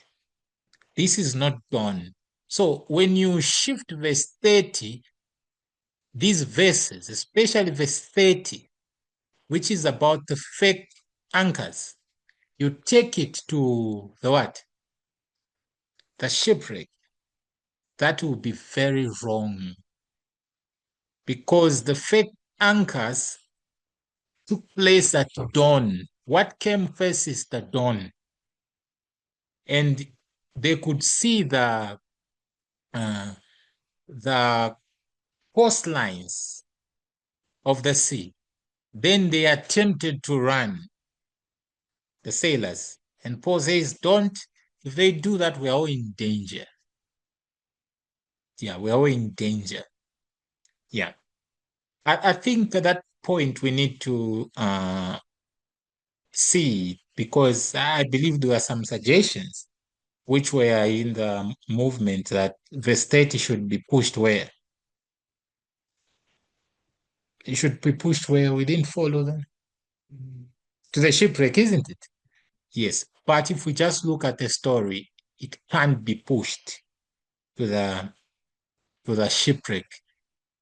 This is not dawn. So when you shift verse 30, these verses, especially verse 30, which is about the fake anchors, you take it to the what? The shipwreck. That will be very wrong. Because the fake anchors took place at dawn. What came first is the dawn. And they could see the coastlines of the sea. Then they attempted to run, the sailors. And Paul says, don't. If they do that, we're all in danger. Yeah, we're all in danger. Yeah. I think at that point we need to see, because I believe there were some suggestions which were in the movement that verse 30 should be pushed where? It should be pushed where? We didn't follow them. To the shipwreck, isn't it? Yes. But if we just look at the story, it can't be pushed to the shipwreck.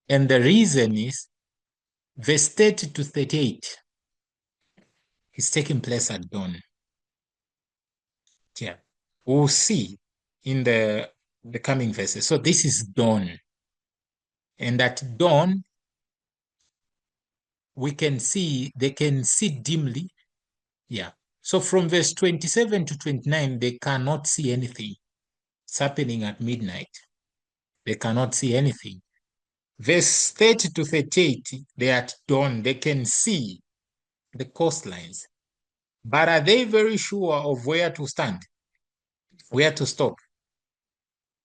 And the reason is verse 30 to 38. It's taking place at dawn. Yeah. We'll see in the coming verses. So this is dawn. And at dawn, we can see, they can see dimly. Yeah. So from verse 27 to 29, they cannot see anything. It's happening at midnight. They cannot see anything. Verse 30 to 38, they are at dawn. They can see the coastlines. But are they very sure of where to stand? Where to stop?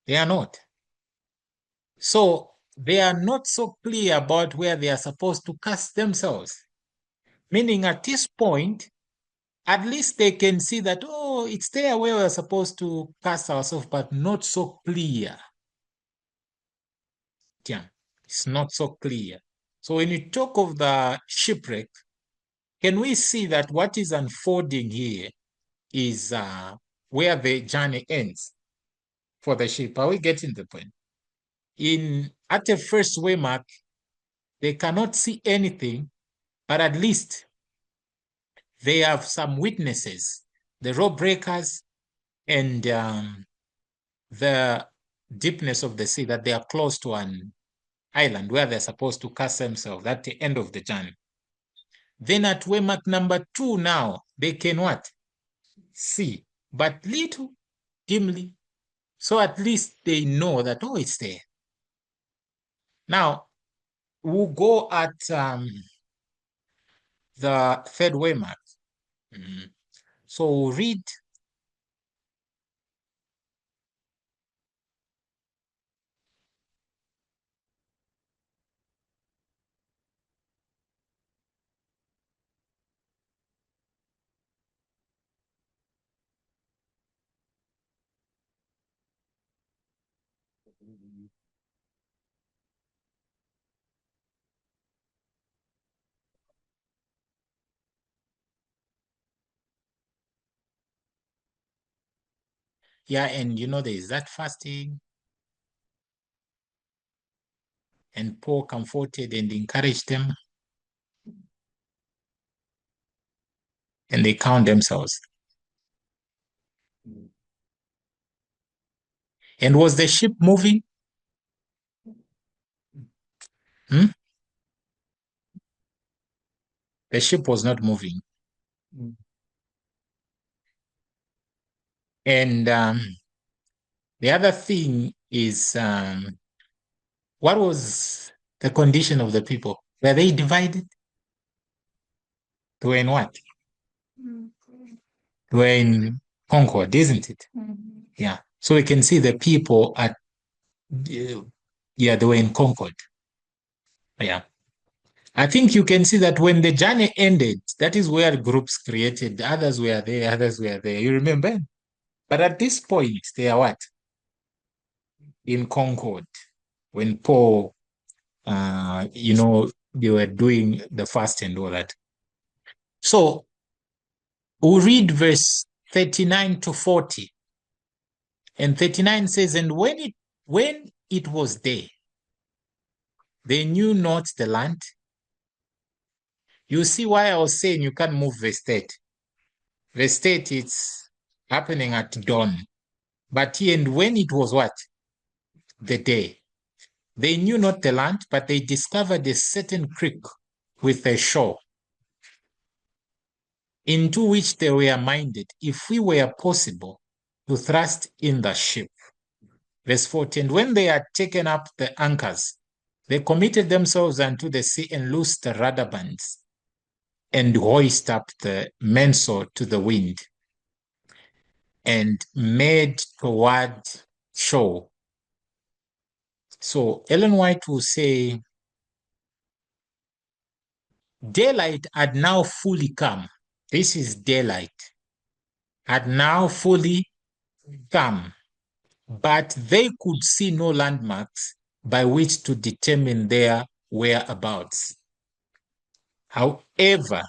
They are not. So they are not so clear about where they are supposed to cast themselves. Meaning at this point, at least they can see that, oh, it's there where we're supposed to cast ourselves, but not so clear. Yeah, it's not so clear. So when you talk of the shipwreck, can we see that what is unfolding here is where the journey ends for the ship? Are we getting the point? At a first waymark, they cannot see anything, but at least they have some witnesses, the rope breakers and the deepness of the sea, that they are close to an island where they're supposed to cast themselves at the end of the journey. Then at waymark number 2 now, they can what? See, but little dimly. So at least they know that, oh, it's there. Now, we'll go at the third waymark. So we'll read. Yeah, and there is that fasting. And Paul comforted and encouraged them. And they count themselves. And was the ship moving? The ship was not moving. And the other thing is, what was the condition of the people? Were they divided? They were in what? They were in concord, isn't it? Yeah. So we can see the people at, yeah, they were in concord. Yeah. I think you can see that when the journey ended, that is where groups created. Others were there, others were there. You remember? But at this point, they are what? In concord. When Paul, they were doing the fast and all that. So we'll read verse 39 to 40. And 39 says, and when it was day, they knew not the land. You see why I was saying you can't move verse 30. Verse 30, it's happening at dawn. But here, and when it was what? The day. They knew not the land, but they discovered a certain creek with a shore, into which they were minded, if we were possible, to thrust in the ship. Verse 14, when they had taken up the anchors, they committed themselves unto the sea and loosed the rudder bands and hoist up the mainsail to the wind and made toward shore. So Ellen White will say, daylight had now fully come. This is daylight. Had now fully come, but they could see no landmarks by which to determine their whereabouts. However,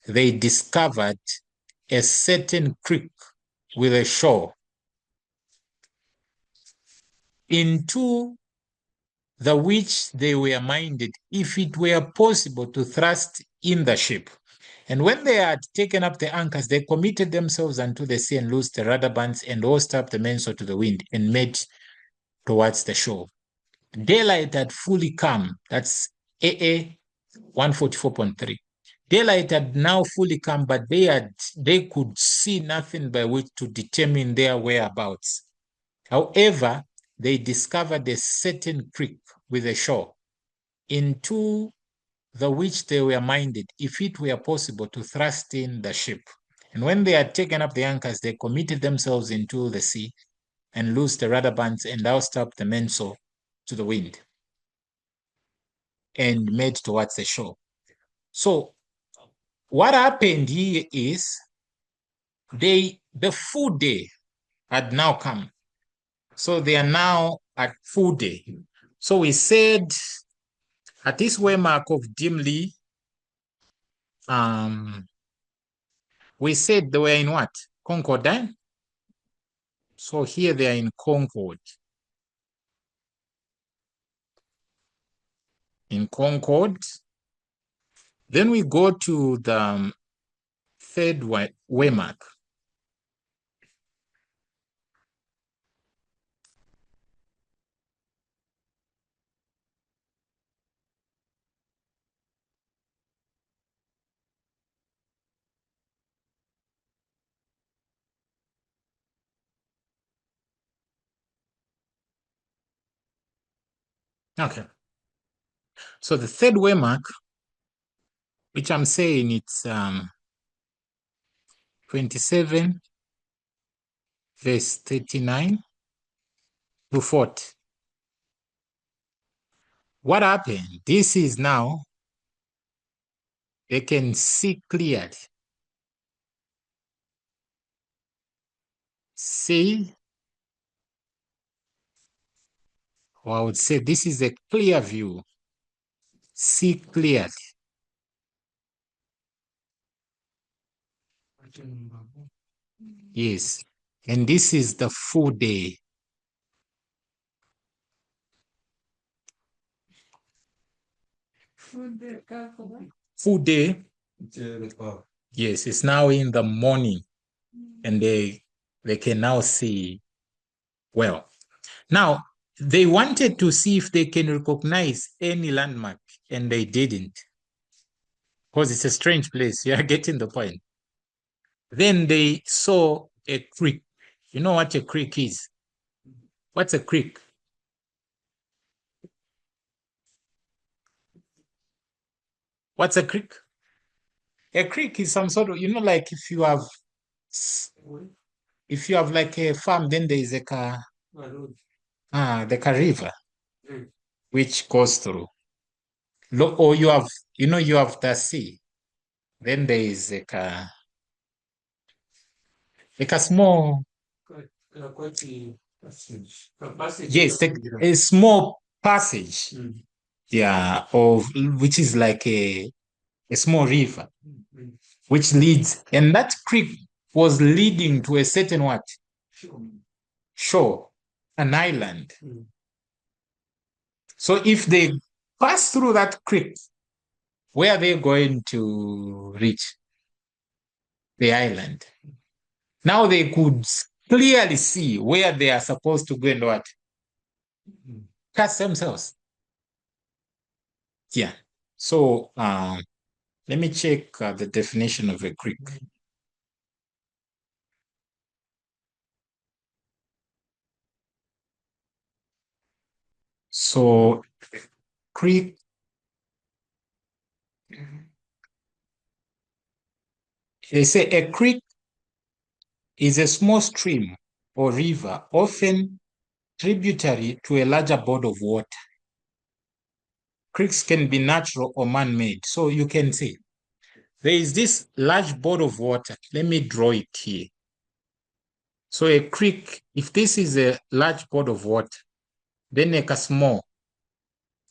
they discovered a certain creek with a shore, into the which they were minded, if it were possible, to thrust in the ship. And when they had taken up the anchors, they committed themselves unto the sea and loosed the rudder bands and hoisted up the mainsail to the wind and made towards the shore. Daylight had fully come. That's AA 144.3. Daylight had now fully come, but they could see nothing by which to determine their whereabouts. However, they discovered a certain creek with a shore, into the which they were minded, if it were possible, to thrust in the ship. And when they had taken up the anchors, they committed themselves into the sea and loosed the rudder bands and housed up the mainsail to the wind and made towards the shore. So what happened here is the full day had now come. So they are now at full day. So we said at this waymark of dimly, we said they were in what? Concord, eh? So here they are in Concord. In Concord. Then we go to the third waymark. Okay. So the third waymark, which I'm saying it's 27 verse 39 to 40. What happened? This is now, they can see clearly. See, or I would say this is a clear view. See clearly. Yes. And this is the full day. Full day. Yes, it's now in the morning. And they can now see well. Now, they wanted to see if they can recognize any landmark, and they didn't. Because it's a strange place. You are getting the point. Then they saw a creek. You know what a creek is? What's a creek? What's a creek? A creek is some sort of, like if you have like a farm, then there is like a river which goes through. Or you have the sea. Then there is like a small, yes, a small passage. Yeah, which is like a small river, which leads, and that creek was leading to a certain what? Shore, an island. So if they pass through that creek, where are they going to reach? The island. Now they could clearly see where they are supposed to go and what? Cast themselves. Yeah. So let me check the definition of a creek. So creek, they say a creek is a small stream or river, often tributary to a larger body of water. Creeks can be natural or man-made. So you can see there is this large body of water. Let me draw it here. So a creek, if this is a large body of water, then make a small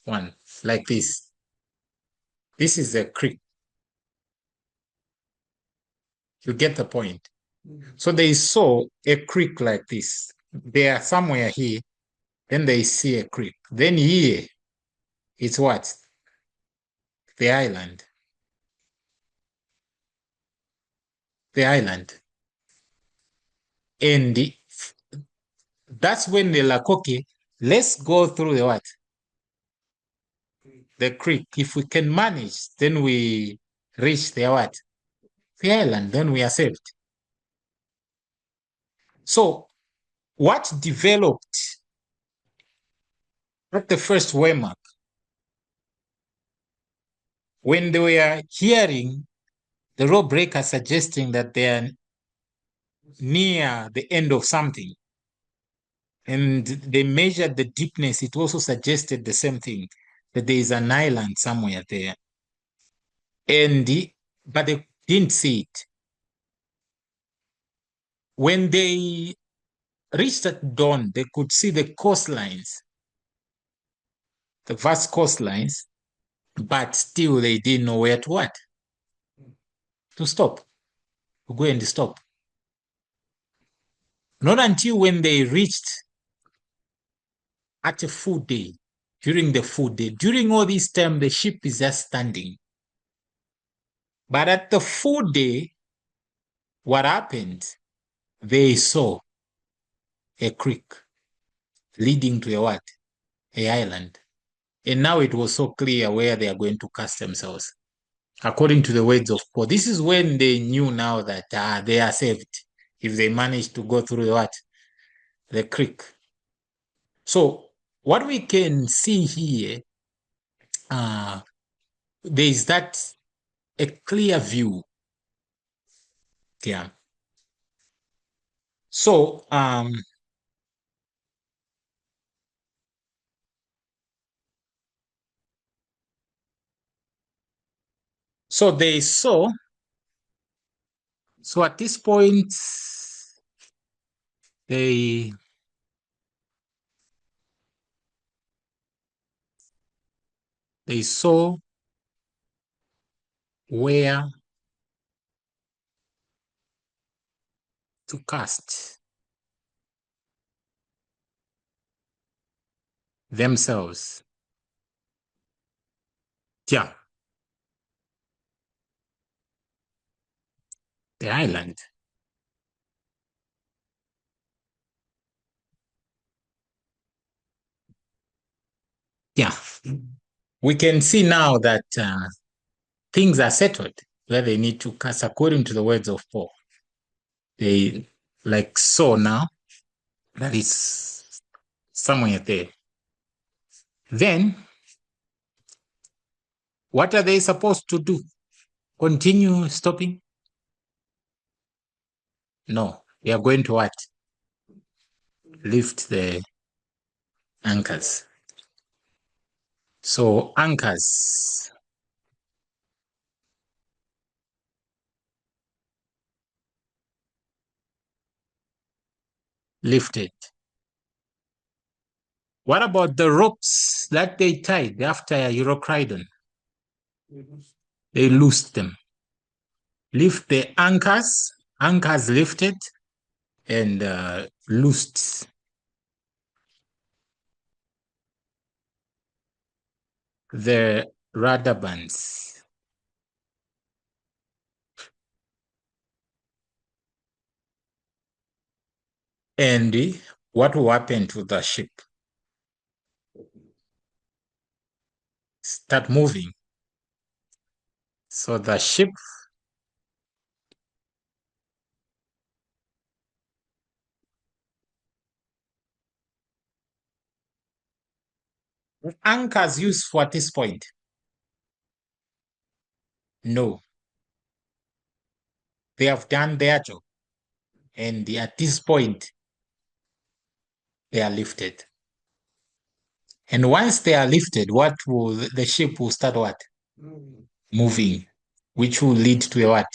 one like this. This is a creek. You get the point. So they saw a creek like this. They are somewhere here. Then they see a creek. Then here, it's what? The island. the island. And that's when they're like, okay, let's go through the what? The creek. If we can manage, then we reach the what? The island, then we are saved. So what developed at the first waymark, when they were hearing the rope breaker suggesting that they are near the end of something, and they measured the deepness, it also suggested the same thing, that there is an island somewhere there. But they didn't see it. When they reached at dawn, they could see the coastlines, the vast coastlines, but still they didn't know where to what? To stop, to go and stop. Not until when they reached at a full day, during the full day, during all this time, the ship is just standing. But at the full day, what happened? They saw a creek leading to a what? A island. And now it was so clear where they are going to cast themselves. According to the words of Paul, this is when they knew now that they are saved if they manage to go through the what? The creek. So what we can see here, there is that a clear view. Yeah. So so they saw. So at this point, they saw where to cast themselves. Yeah. The island. Yeah. We can see now that things are settled where they need to cast according to the words of Paul. They like saw now that is somewhere there. Then, what are they supposed to do? Continue stopping? No, they are going to what? Lift the anchors. So anchors. Lifted. What about the ropes that they tied after Euroclydon? They loosed them. Lift the anchors lifted and loosed. The rudder bands. And what will happen to the ship? Start moving. So the ship anchors used for at this point? No. They have done their job. And at this point, they are lifted. And once they are lifted, what will the ship will start what? Moving, which will lead to a what?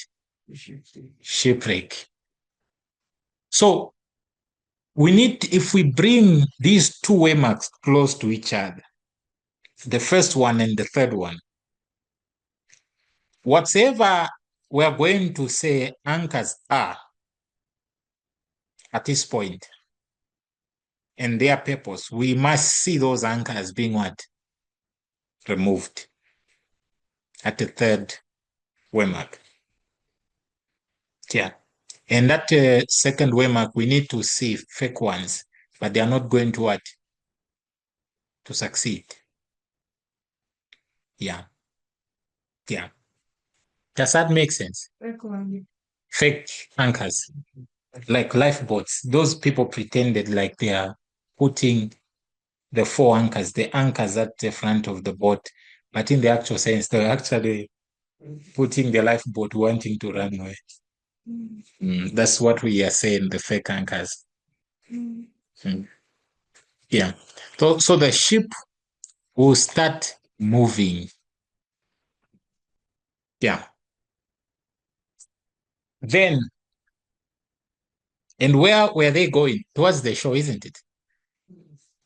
Shipwreck. So we need, if we bring these two waymarks close to each other, the first one and the third one, whatever we are going to say anchors are at this point and their purpose, we must see those anchors being what? Removed at the third waymark. Yeah. And that second waymark, we need to see fake ones, but they are not going to what? To succeed. Yeah. Yeah. Does that make sense? Fake anchors, like lifeboats. Those people pretended like they are putting the four anchors, the anchors at the front of the boat, but in the actual sense, they're actually putting the lifeboat wanting to run away. That's what we are saying, the fake anchors. Yeah. So the ship will start moving. Yeah. Then, and where were they going? Towards the shore, isn't it?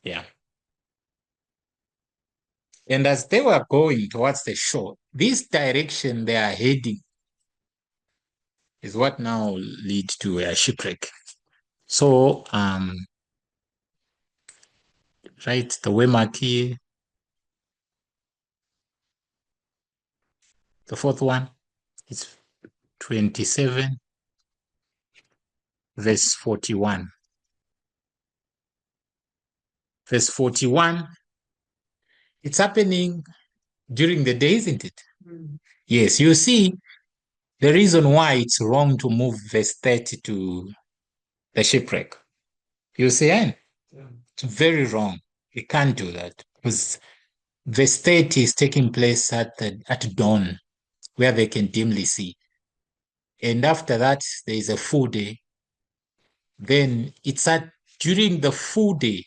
Yeah. And as they were going towards the shore, this direction they are heading is what now lead to a shipwreck. So, right, the waymark here, the fourth one is 27, verse 41. Verse 41, it's happening during the day, isn't it? Yes, you see, the reason why it's wrong to move verse 30 to the shipwreck. You see, it's very wrong. You can't do that because verse 30 is taking place at dawn where they can dimly see. And after that, there is a full day. Then it's at during the full day,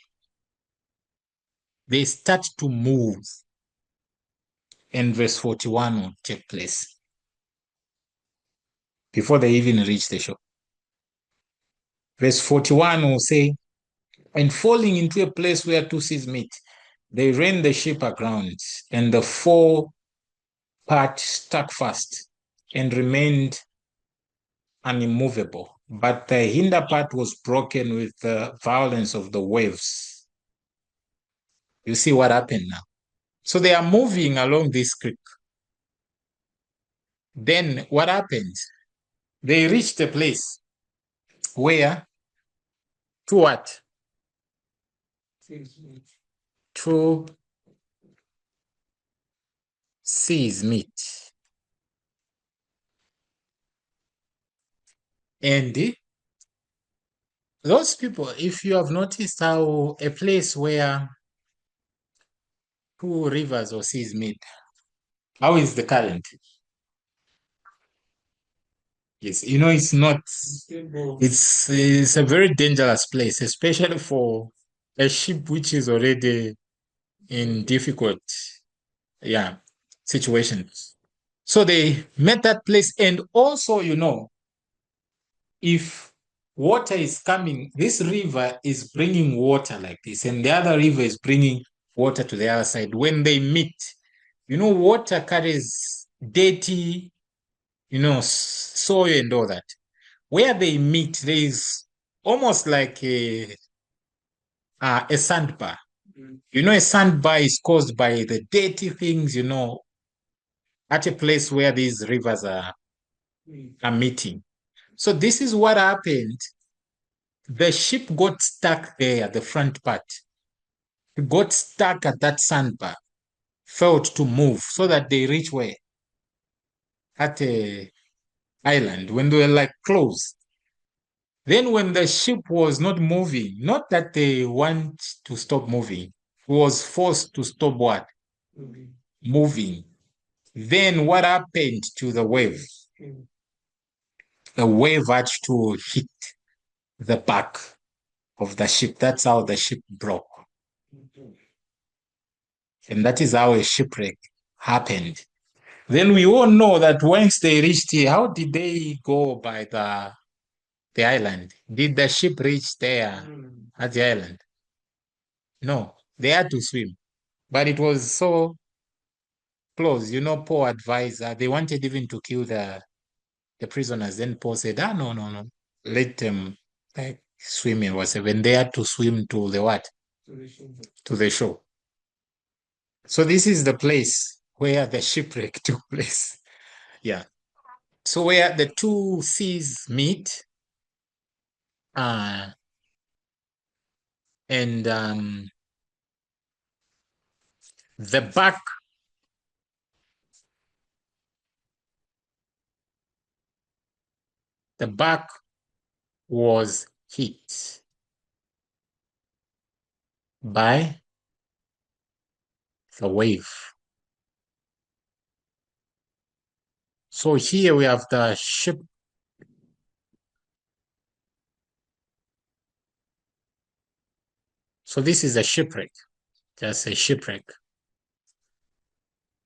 they start to move. And verse 41 will take place before they even reach the shore. Verse 41 will say, and falling into a place where two seas meet, they ran the ship aground, and the fore part stuck fast and remained unimmovable. But the hinder part was broken with the violence of the waves. You see what happened now? So they are moving along this creek. Then what happens? They reached a place where to what? Two seas meet. And those people, if you have noticed how a place where two rivers or seas meet, how is the current? Yes, you know, it's not, it's a very dangerous place, especially for a ship which is already in difficult, yeah, situations. So they met that place. And also, you know, if water is coming, this river is bringing water like this, and the other river is bringing water to the other side. When they meet, you know, water carries dirty, you know, soil and all that. Where they meet, there is almost like a sandbar. You know, a sandbar is caused by the dirty things, you know, at a place where these rivers are meeting. So this is what happened. The ship got stuck there at the front part. It got stuck at that sandbar, failed to move so that they reach where? At a island when they were like close. Then when the ship was not moving, not that they want to stop moving, was forced to stop what? Moving. Then what happened to the wave? The wave had to hit the back of the ship. That's how the ship broke. And that is how a shipwreck happened. Then we all know that once they reached here, how did they go by the island? Did the ship reach there at the island? No, they had to swim. But it was so close. You know, Paul advised, they wanted even to kill the prisoners. Then Paul said, no, no, no. Let them like swim and whatever. And they had to swim to the what? To the shore. So this is the place where the shipwreck took place. Yeah. So where the two seas meet, and the back was hit by the wave. So here we have the ship. So this is a shipwreck, just a shipwreck.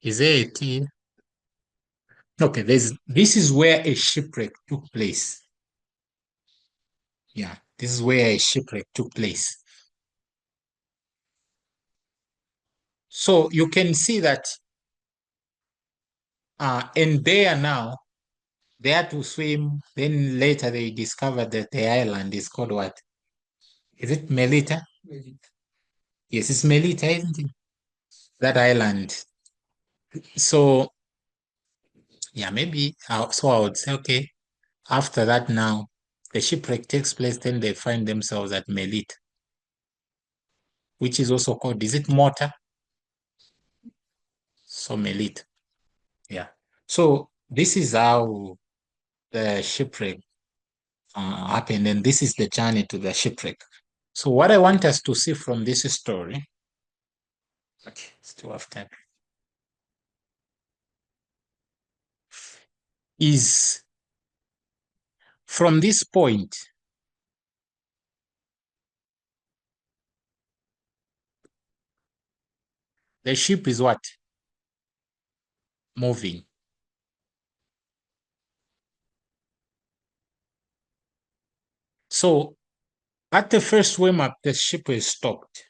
Is there a T? Okay, this is where a shipwreck took place. Yeah, this is where a shipwreck took place. So you can see that, and there now, they had to swim. Then later they discovered that the island is called what? Is it Melita? Melita. Yes, it's Melita, isn't it? That island. So yeah, maybe. So I would say, okay, after that now, the shipwreck takes place, then they find themselves at Melita, which is also called, is it Malta? So Melita. Yeah. So this is how the shipwreck happened, and this is the journey to the shipwreck. So what I want us to see from this story, okay, still have time, is from this point, the ship is what? Moving. So at the first swim up, the ship is stopped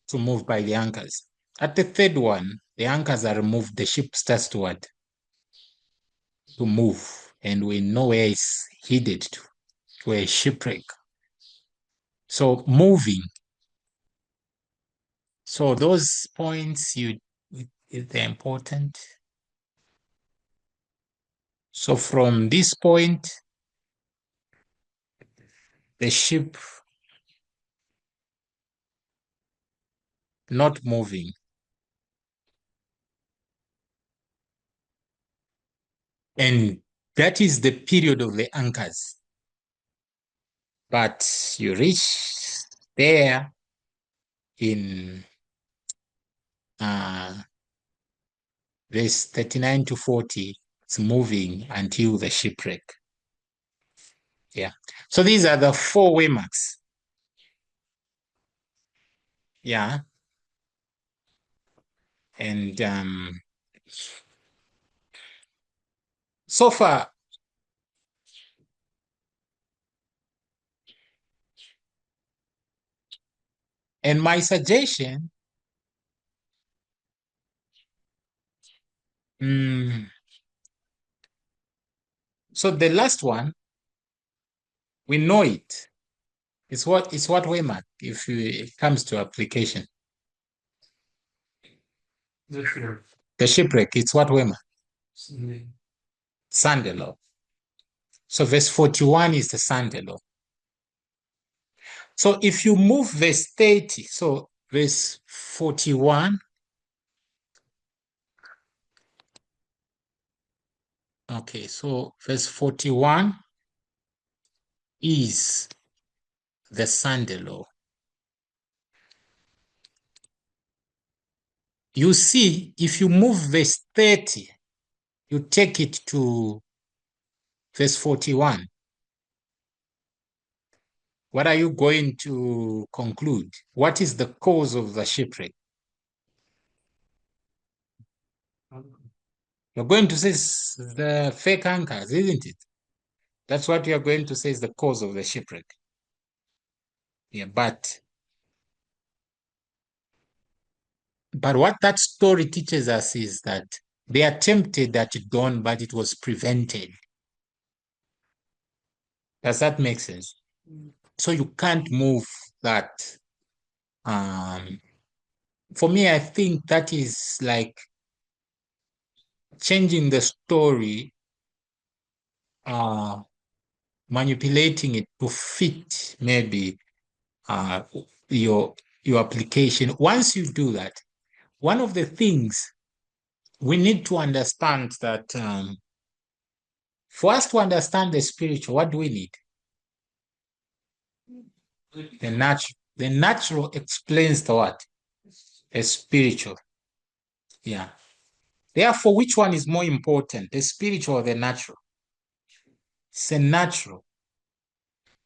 to move by the anchors. At the third one, the anchors are removed, the ship starts to what? To move, and we know where it's headed to a shipwreck. So moving. So those points they're important. So from this point, the ship not moving. And that is the period of the anchors. But you reach there in verse 39 to 40, it's moving until the shipwreck. Yeah. So these are the four waymarks. Yeah. And so far, and my suggestion, so the last one, we know it. It's what waymark if it comes to application. The shipwreck, it's what waymark? Sandelo. So verse 41 is the Sandelo. So if you move verse 30, so verse 41, okay, so verse 41 is the Sandelo. You see, if you move verse 30, you take it to verse 41. What are you going to conclude? What is the cause of the shipwreck? You're going to say the fake anchors, isn't it? That's what you're going to say is the cause of the shipwreck. Yeah, but what that story teaches us is that they attempted at dawn, but it was prevented. Does that make sense? So you can't move that. For me, I think that is like changing the story manipulating it to fit maybe your application. Once you do that, one of the things we need to understand that for us to understand the spiritual, what do we need? The natural. The natural explains the what? The spiritual. Yeah. Therefore, which one is more important, the spiritual or the natural? It's a natural.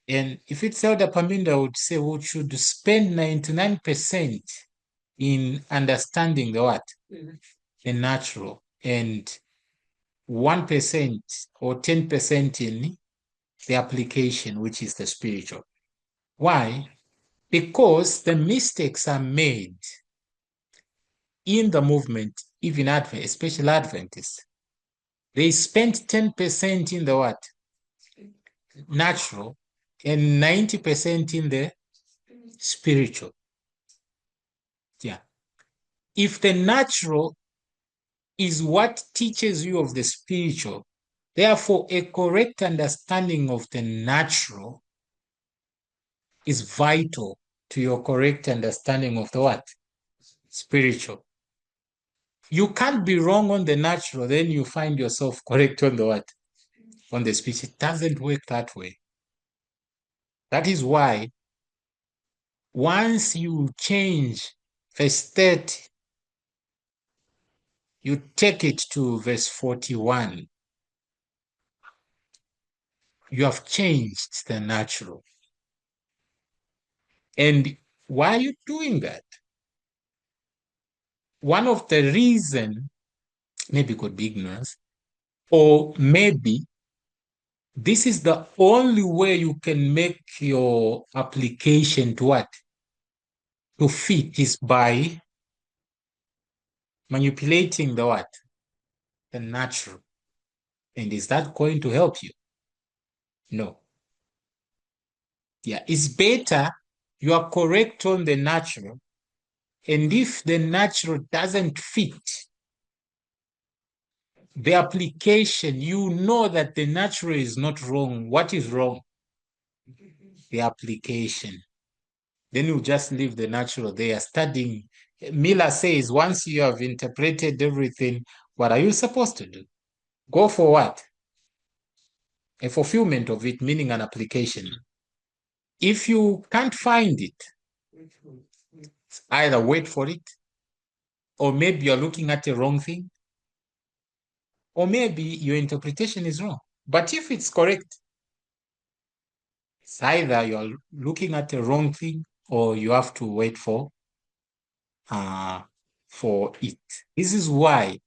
And if it's Elder Paminda would say we should spend 99% in understanding the what? The natural, and 1% or 10% in the application, which is the spiritual. Why? Because the mistakes are made in the movement, even Advent, especially Adventists. They spent 10% in the what? Natural, and 90% in the spiritual. Yeah. If the natural is what teaches you of the spiritual, therefore a correct understanding of the natural is vital to your correct understanding of the what? Spiritual. You can't be wrong on the natural, then you find yourself correct on the what? On the spiritual. It doesn't work that way. That is why once you change verse 30, you take it to verse 41, you have changed the natural. And why are you doing that? One of the reason maybe could be ignorance, or maybe this is the only way you can make your application to what? To fit, is by manipulating the what? The natural. And is that going to help you? No. Yeah, it's better you are correct on the natural, and if the natural doesn't fit the application, you know that the natural is not wrong. What is wrong? The application. Then you just leave the natural there, studying. Miller says, once you have interpreted everything, what are you supposed to do? Go for what? A fulfillment of it, meaning an application. If you can't find it, either wait for it, or maybe you're looking at the wrong thing, or maybe your interpretation is wrong. But if it's correct, it's either you're looking at the wrong thing or you have to wait for it. This is why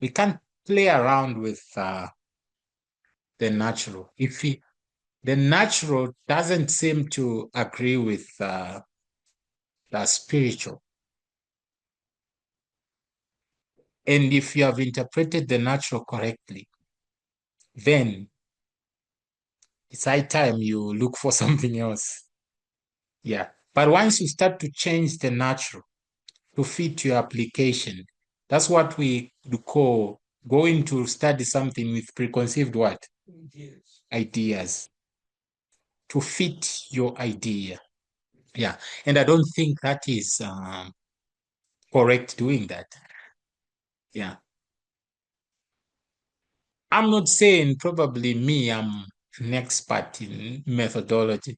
we can't play around with the natural. If the natural doesn't seem to agree with the spiritual, and if you have interpreted the natural correctly, then it's high time you look for something else. Yeah. But once you start to change the natural to fit your application, that's what we call going to study something with preconceived what? Ideas. To fit your idea. Yeah. And I don't think that is correct doing that. Yeah. I'm not saying probably me, I'm an expert in methodology,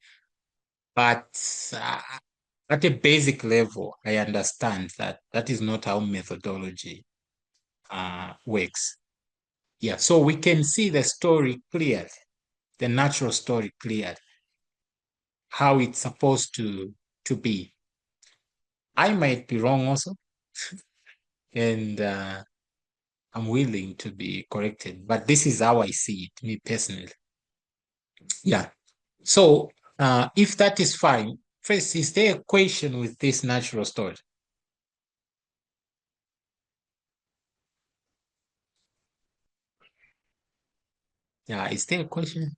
but at a basic level, I understand that that is not how methodology works. Yeah, so we can see the story clearly, the natural story clearly, how it's supposed to be. I might be wrong also, and I'm willing to be corrected, but this is how I see it, me personally. Yeah. So if that is fine, first, is there a question with this natural story? Yeah, is there a question?